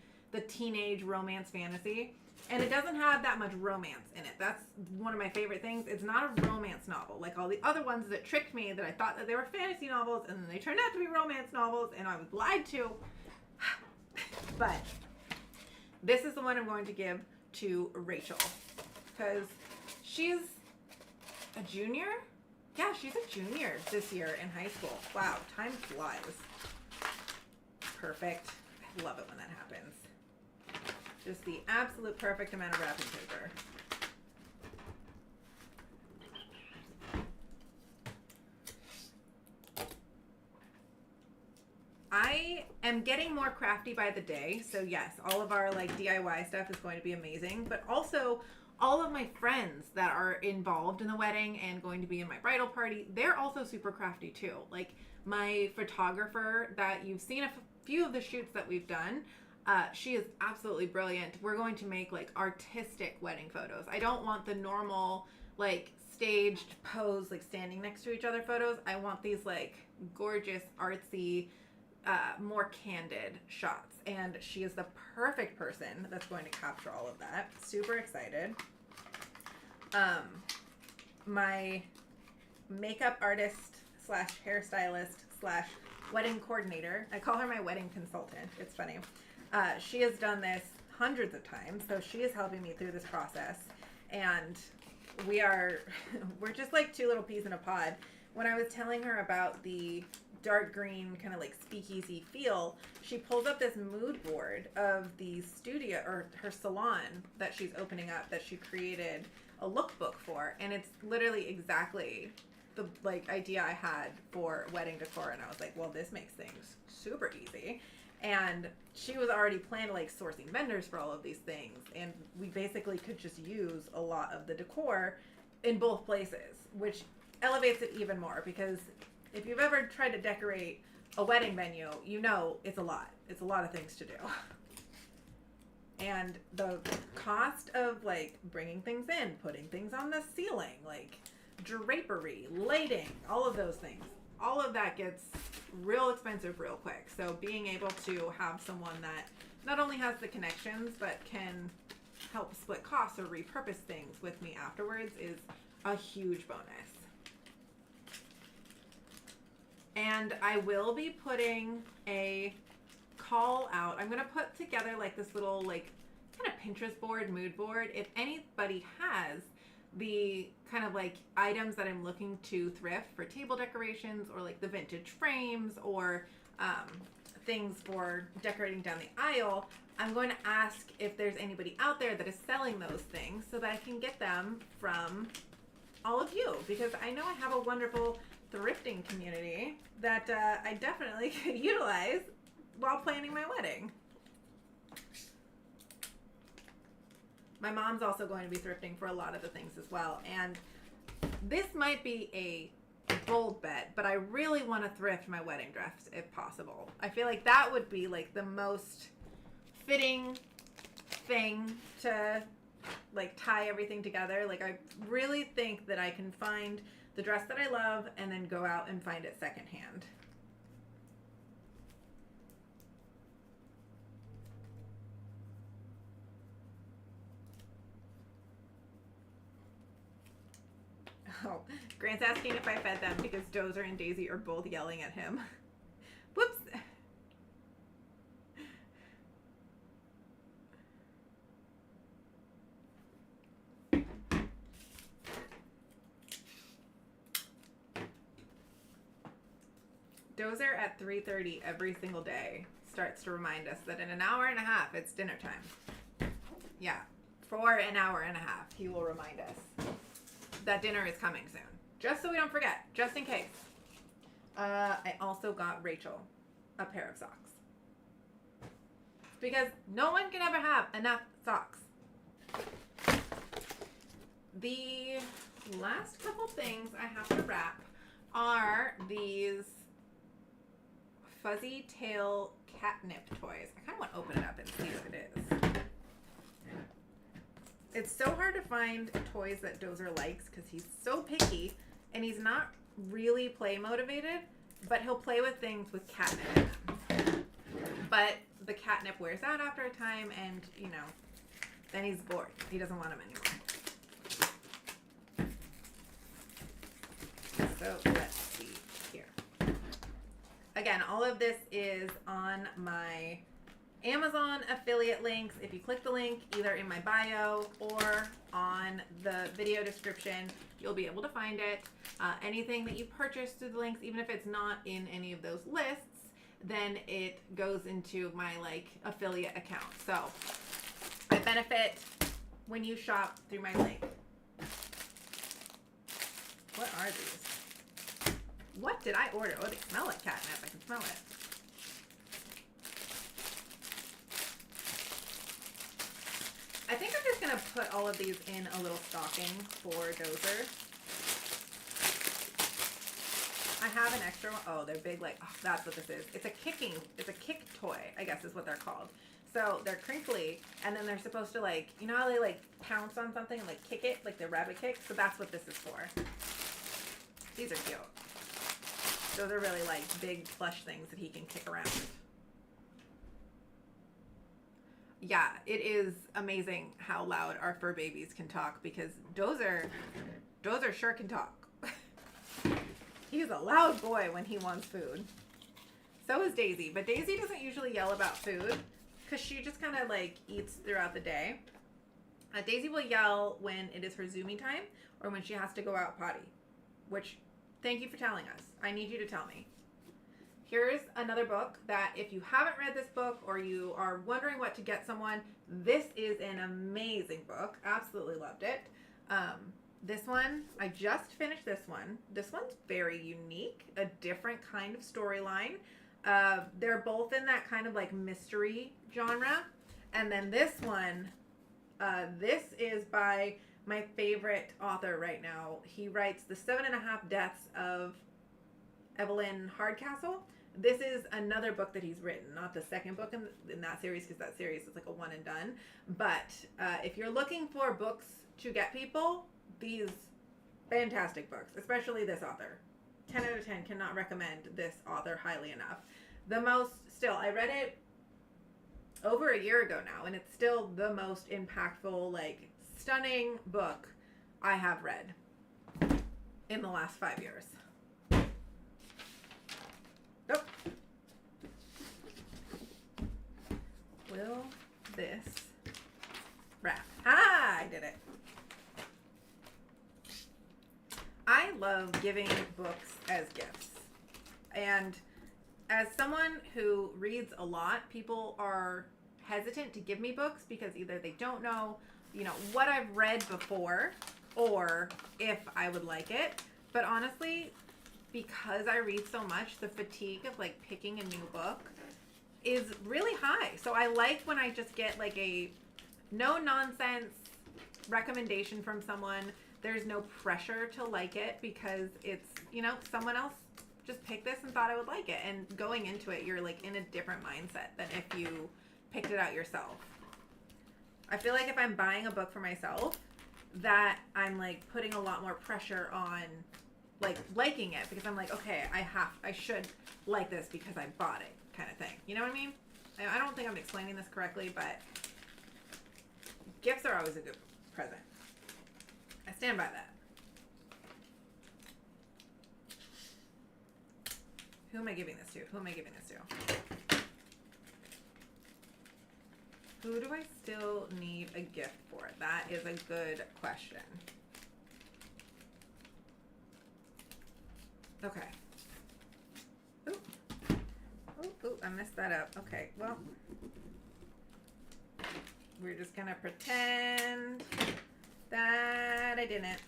teenage romance fantasy. And it doesn't have that much romance in it. That's one of my favorite things. It's not a romance novel like all the other ones that tricked me that I thought that they were fantasy novels and then they turned out to be romance novels and I was lied to. But this is the one I'm going to give to Rachel because she's a junior. Yeah, she's a junior this year in high school. Wow, time flies. Perfect. I love it when that happens. Just the absolute perfect amount of wrapping paper. I am getting more crafty by the day. So yes, all of our like DIY stuff is going to be amazing, but also all of my friends that are involved in the wedding and going to be in my bridal party, they're also super crafty too. Like my photographer that you've seen a few of the shoots that we've done, she is absolutely brilliant. We're going to make like artistic wedding photos. I don't want the normal like staged pose, like standing next to each other photos. I want these like gorgeous, artsy, more candid shots. And she is the perfect person that's going to capture all of that. Super excited. My makeup artist slash hairstylist slash wedding coordinator, I call her my wedding consultant. It's funny. She has done this hundreds of times, so she is helping me through this process. And we're just like 2 little peas in a pod. When I was telling her about the dark green kind of like speakeasy feel, she pulls up this mood board of the studio or her salon that she's opening up that she created a lookbook for, and it's literally exactly the like idea I had for wedding decor, and I was like, well, this makes things super easy. And she was already planning like sourcing vendors for all of these things, and we basically could just use a lot of the decor in both places, which elevates it even more, because if you've ever tried to decorate a wedding venue, you know it's a lot. It's a lot of things to do. And the cost of like bringing things in, putting things on the ceiling, like drapery, lighting, all of those things, all of that gets real expensive real quick. So being able to have someone that not only has the connections but can help split costs or repurpose things with me afterwards is a huge bonus. And I will be putting a call out. I'm going to put together like this little like kind of Pinterest board, mood board. If anybody has the kind of like items that I'm looking to thrift for table decorations, or like the vintage frames, or things for decorating down the aisle, I'm going to ask if there's anybody out there that is selling those things so that I can get them from all of you, because I know I have a wonderful thrifting community that I definitely could utilize while planning my wedding. My mom's also going to be thrifting for a lot of the things as well, and this might be a bold bet, but I really want to thrift my wedding dress if possible. I feel like that would be like the most fitting thing to like tie everything together. Like I really think that I can find the dress that I love and then go out and find it secondhand. Oh, Grant's asking if I fed them because Dozer and Daisy are both yelling at him. Whoops. Dozer at 3:30 every single day starts to remind us that in an hour and a half it's dinner time. Yeah, for an hour and a half he will remind us that dinner is coming soon, just so we don't forget, just in case. I also got Rachel a pair of socks, because no one can ever have enough socks. The last couple things I have to wrap are these fuzzy tail catnip toys. I kind of want to open it up and see what it is. It's so hard to find toys that Dozer likes because he's so picky, and he's not really play motivated, but he'll play with things with catnip in them. But the catnip wears out after a time, and you know, then he's bored. He doesn't want them anymore. So let's see here. Again, all of this is on my Amazon affiliate links. If you click the link either in my bio or on the video description, you'll be able to find it. Anything that you purchase through the links, even if it's not in any of those lists, then it goes into my like affiliate account. So I benefit when you shop through my link. What are these? What did I order? Oh, they smell like catnip. I can smell it. I think I'm just going to put all of these in a little stocking for Dozer. I have an extra one. Oh, they're big, like, oh, that's what this is. It's a kick toy, I guess is what they're called. So they're crinkly, and then they're supposed to, like, you know how they, like, pounce on something and, like, kick it, like the rabbit kick? So that's what this is for. These are cute. Those are really, like, big plush things that he can kick around. Yeah, it is amazing how loud our fur babies can talk, because Dozer sure can talk. He's a loud boy when he wants food. So is Daisy, but Daisy doesn't usually yell about food because she just kind of like eats throughout the day. Daisy will yell when it is her Zoomy time or when she has to go out potty, which thank you for telling us. I need you to tell me. here's another book that if you haven't read this book or you are wondering what to get someone, this is an amazing book. Absolutely loved it. This one, I just finished this one. This one's very unique, a different kind of storyline. They're both in that kind of like mystery genre. And then this one, this is by my favorite author right now. He writes The 7.5 Deaths of Evelyn Hardcastle. This is another book that he's written, not the second book in that series, because that series is like a one and done. But if you're looking for books to get people, these fantastic books, especially this author. 10 out of 10, cannot recommend this author highly enough. I read it over a year ago now, and it's still the most impactful, like, stunning book I have read in the last 5 years. Nope. Will this wrap? Ah, I did it. I love giving books as gifts. And as someone who reads a lot, people are hesitant to give me books because either they don't know, what I've read before or if I would like it. But honestly, because I read so much, the fatigue of like picking a new book is really high. So I like when I just get like a no nonsense recommendation from someone. There's no pressure to like it because it's, someone else just picked this and thought I would like it. And going into it, you're like in a different mindset than if you picked it out yourself. I feel like if I'm buying a book for myself, that I'm like putting a lot more pressure on like liking it, because I'm like, okay, I should like this because I bought it, kind of thing. You know what I mean? I don't think I'm explaining this correctly, but gifts are always a good present. I stand by that. Who am I giving this to? Who do I still need a gift for? That is a good question. Okay. Ooh, I messed that up. Okay, well, we're just gonna pretend that I didn't.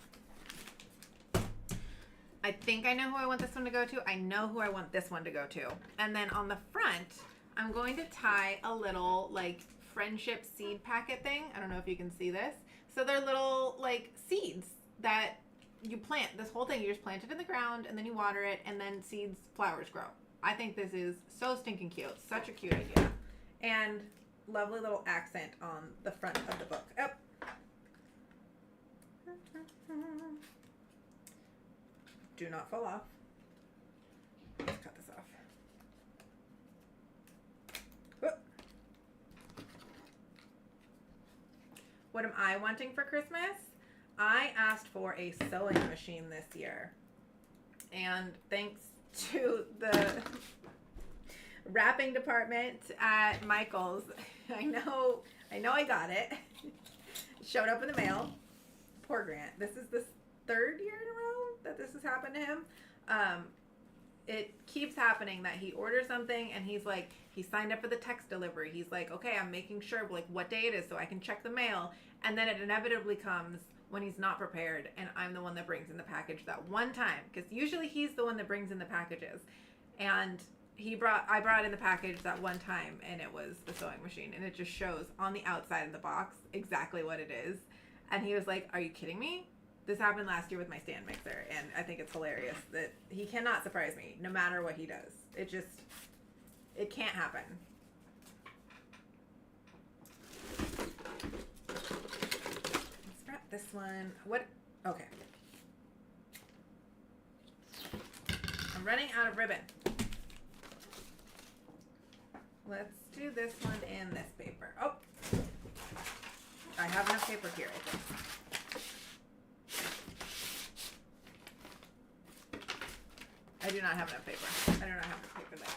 I think I know who I want this one to go to. I know who I want this one to go to. And then on the front, I'm going to tie a little like friendship seed packet thing. I don't know if you can see this. So they're little like seeds that you plant. This whole thing, you just plant it in the ground and then you water it and then flowers grow. I think this is so stinking cute. Such a cute idea. And lovely little accent on the front of the book. Oh. Do not fall off. Let's cut this off. Whoop. What am I wanting for Christmas? I asked for a sewing machine this year. And thanks to the wrapping department at Michael's, I know I got it. It showed up in the mail. Poor Grant. This is the third year in a row that this has happened to him. It keeps happening that he orders something and he's like, he signed up for the text delivery. He's like, okay, I'm making sure like what day it is so I can check the mail. And then it inevitably comes when he's not prepared and I'm the one that brings in the package that one time, because usually he's the one that brings in the packages. And I brought in the package that one time and it was the sewing machine, and it just shows on the outside of the box exactly what it is. And he was like, are you kidding me? This happened last year with my stand mixer, and I think it's hilarious that he cannot surprise me no matter what he does. It can't happen. Let's wrap this one. Okay. I'm running out of ribbon. Let's do this one in this paper. Oh, I have enough paper here, I think. I do not have enough paper. I do not have enough paper there.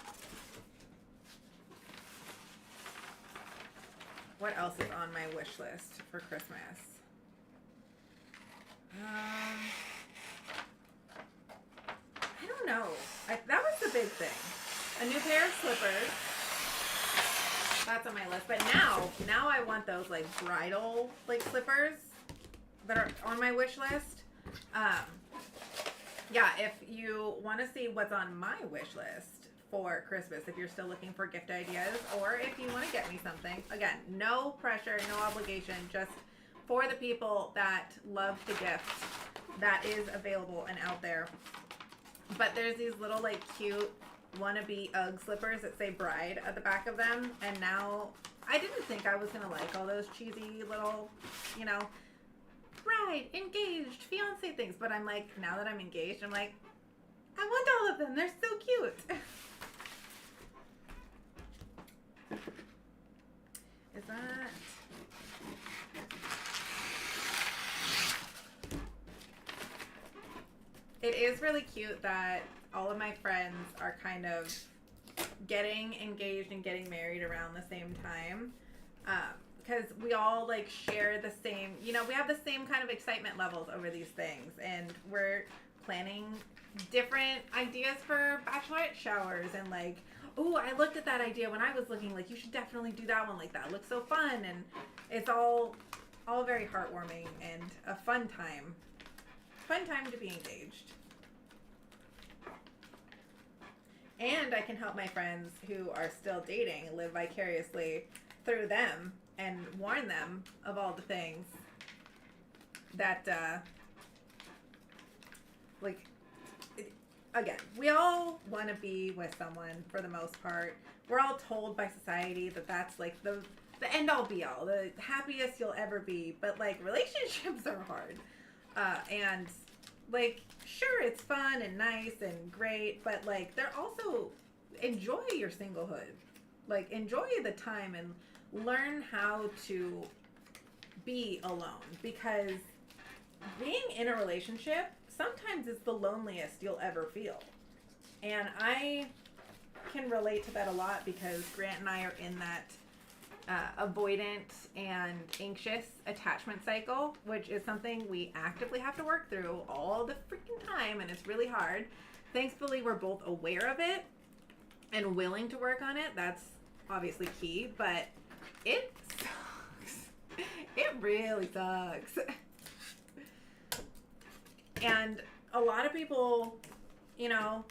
What else is on my wish list for Christmas? I don't know. That was the big thing. a new pair of slippers. That's on my list. But now I want those like bridal like slippers that are on my wish list. Yeah, if you want to see what's on my wish list for Christmas, if you're still looking for gift ideas, or if you want to get me something, again, no pressure, no obligation, just for the people that love to gift, that is available and out there. But there's these little like cute wannabe Ugg slippers that say bride at the back of them, and now I didn't think I was gonna like all those cheesy little, you know, bride, engaged, fiance things, but I'm like, now that I'm engaged, I'm like, I want all of them. They're so cute. Is that... It is really cute that all of my friends are kind of getting engaged and getting married around the same time. Because we all like share the same, you know, we have the same kind of excitement levels over these things, and we're planning different ideas for bachelorette showers, and like, oh, I looked at that idea when I was looking, like, you should definitely do that one, like that looks so fun, and it's all very heartwarming and a fun time to be engaged. And I can help my friends who are still dating live vicariously through them and warn them of all the things that, like, again, we all want to be with someone for the most part. We're all told by society that that's like the end all be all, the happiest you'll ever be. But like, relationships are hard. And like, sure, it's fun and nice and great, but like, they're also, enjoy your singlehood. Like, enjoy the time and learn how to be alone, because being in a relationship sometimes is the loneliest you'll ever feel. And I can relate to that a lot, because Grant and I are in that avoidant and anxious attachment cycle, which is something we actively have to work through all the freaking time, and it's really hard. Thankfully, we're both aware of it and willing to work on it. That's obviously key, but it sucks. It really sucks. And a lot of people, you know,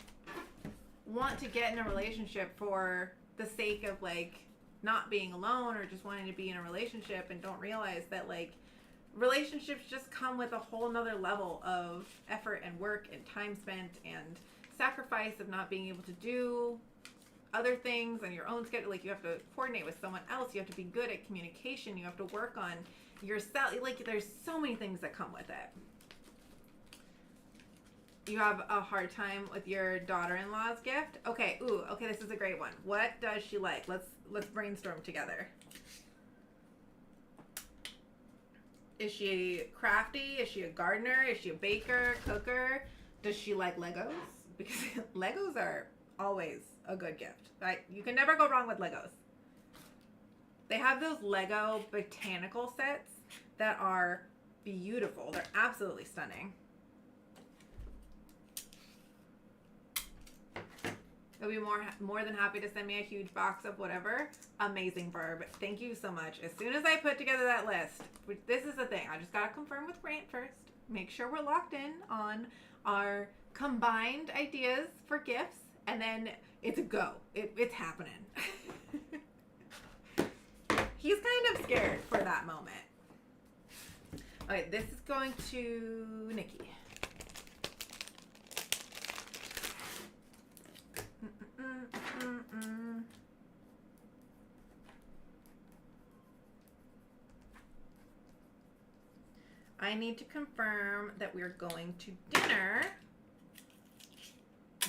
want to get in a relationship for the sake of like not being alone, or just wanting to be in a relationship, and don't realize that like relationships just come with a whole nother level of effort and work and time spent and sacrifice of not being able to do other things on your own schedule. Like, you have to coordinate with someone else, you have to be good at communication, you have to work on yourself. Like, there's so many things that come with it. You have a hard time with your daughter-in-law's gift? Okay, okay, this is a great one. What does she like? Let's brainstorm together. Is she crafty? Is she a gardener? Is she a baker, cooker? Does she like Legos? Because Legos are always a good gift. Right? You can never go wrong with Legos. They have those Lego botanical sets that are beautiful. They're absolutely stunning. They'll be more than happy to send me a huge box of whatever. Amazing, Barb. Thank you so much. As soon as I put together that list, this is the thing. I just got to confirm with Grant first. Make sure we're locked in on our combined ideas for gifts. And then it's a go. It's happening. He's kind of scared for that moment. Okay, this is going to Nikki. I need to confirm that we're going to dinner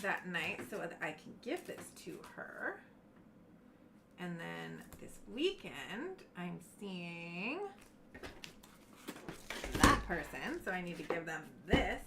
that night so that I can give this to her. And then this weekend, I'm seeing that person, so I need to give them this.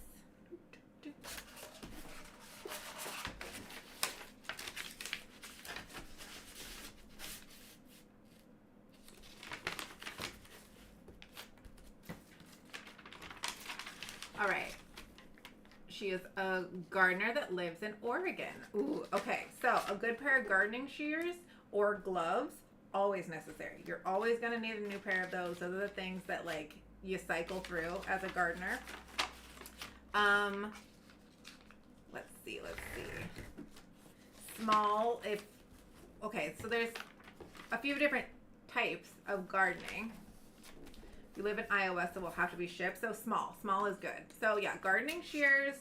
she is a gardener that lives in Oregon. Ooh, okay. So a good pair of gardening shears or gloves, always necessary. You're always going to need a new pair of those. Those are the things that like you cycle through as a gardener. Let's see. Small, okay, so there's a few different types of gardening. We live in Iowa, so we'll have to be shipped. So small is good. So yeah, gardening shears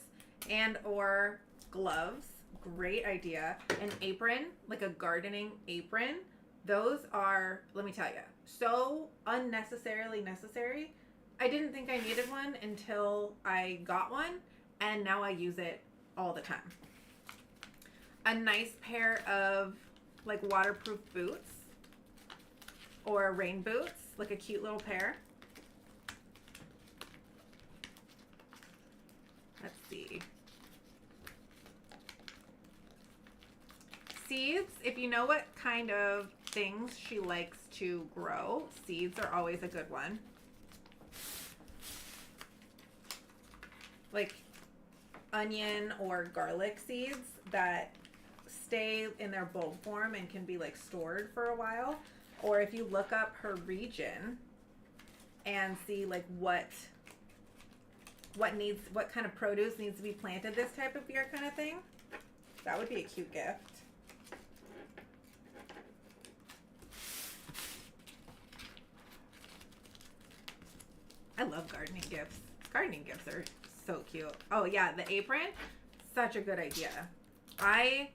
and or gloves, great idea. An apron, like a gardening apron. Those are, let me tell you, so unnecessarily necessary. I didn't think I needed one until I got one, and now I use it all the time. A nice pair of like waterproof boots or rain boots, like a cute little pair. Let's see. Seeds, if you know what kind of things she likes to grow, seeds are always a good one. Like onion or garlic seeds that stay in their bulb form and can be like stored for a while. Or if you look up her region and see like what kind of produce needs to be planted this type of year kind of thing, that would be a cute gift. I love gardening gifts. Gardening gifts are so cute. Oh yeah, the apron, such a good idea. I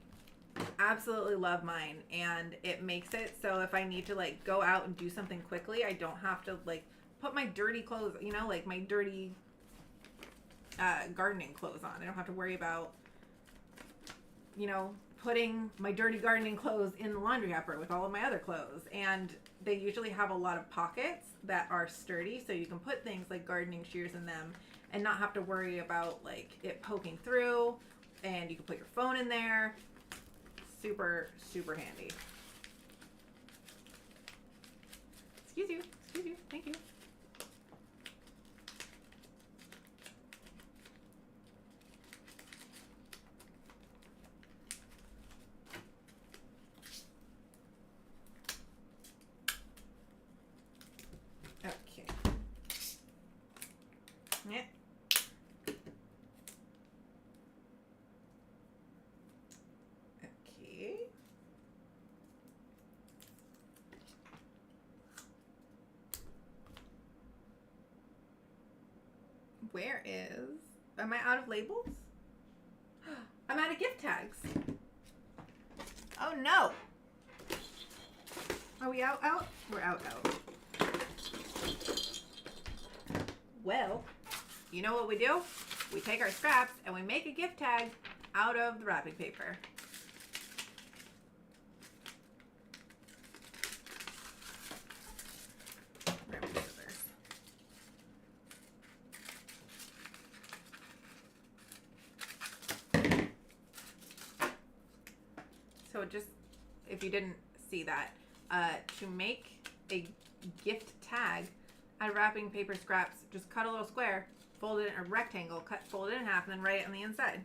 absolutely love mine, and it makes it so if I need to like go out and do something quickly, I don't have to like put my dirty clothes, you know, like my dirty gardening clothes on. I don't have to worry about, you know, putting my dirty gardening clothes in the laundry hamper with all of my other clothes. And they usually have a lot of pockets that are sturdy, so you can put things like gardening shears in them and not have to worry about like it poking through, and you can put your phone in there. Super, super handy. Excuse you, thank you. Okay. Yeah. Okay. Where is... Am I out of labels? I'm out of gift tags. Oh no. Are we out? We're out. Well, you know what we do? We take our scraps and we make a gift tag out of the wrapping paper. So just, if you didn't see that, to make a gift tag out of wrapping paper scraps, just cut a little square, fold it in a rectangle, fold it in half, and then write it on the inside.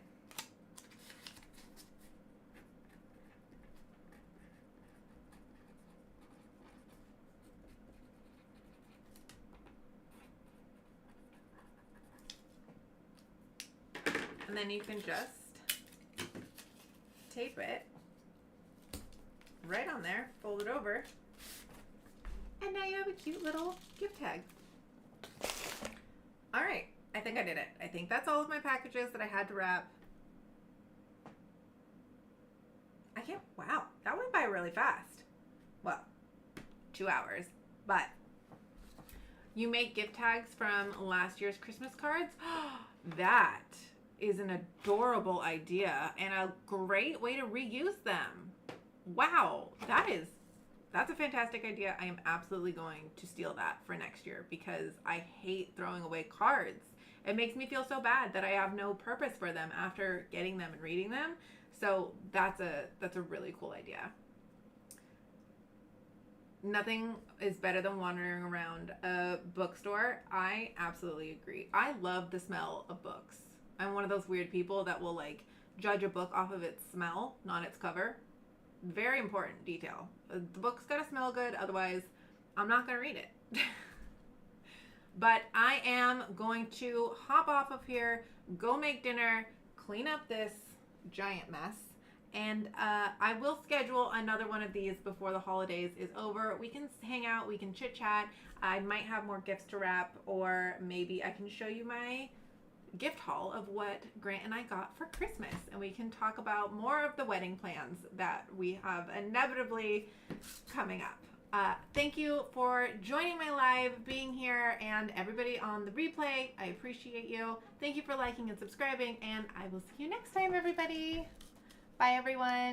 And then you can just tape it right on there, fold it over, and now you have a cute little gift tag. All right, I think I did it. I think that's all of my packages that I had to wrap. Wow, that went by really fast. Well, 2 hours, but you make gift tags from last year's Christmas cards. That is an adorable idea and a great way to reuse them. Wow, that's a fantastic idea. I am absolutely going to steal that for next year because I hate throwing away cards. It makes me feel so bad that I have no purpose for them after getting them and reading them. So that's a really cool idea. Nothing is better than wandering around a bookstore. I absolutely agree. I love the smell of books. I'm one of those weird people that will like judge a book off of its smell, not its cover. Very important detail. The book's gotta smell good, otherwise I'm not gonna read it. But I am going to hop off of here, go make dinner, clean up this giant mess, and I will schedule another one of these before the holidays is over. We can hang out, we can chit chat. I might have more gifts to wrap, or maybe I can show you my gift haul of what Grant and I got for Christmas, and we can talk about more of the wedding plans that we have inevitably coming up. Thank you for joining my live, being here, and everybody on the replay. I appreciate you. Thank you for liking and subscribing, and I will see you next time, everybody. Bye, everyone.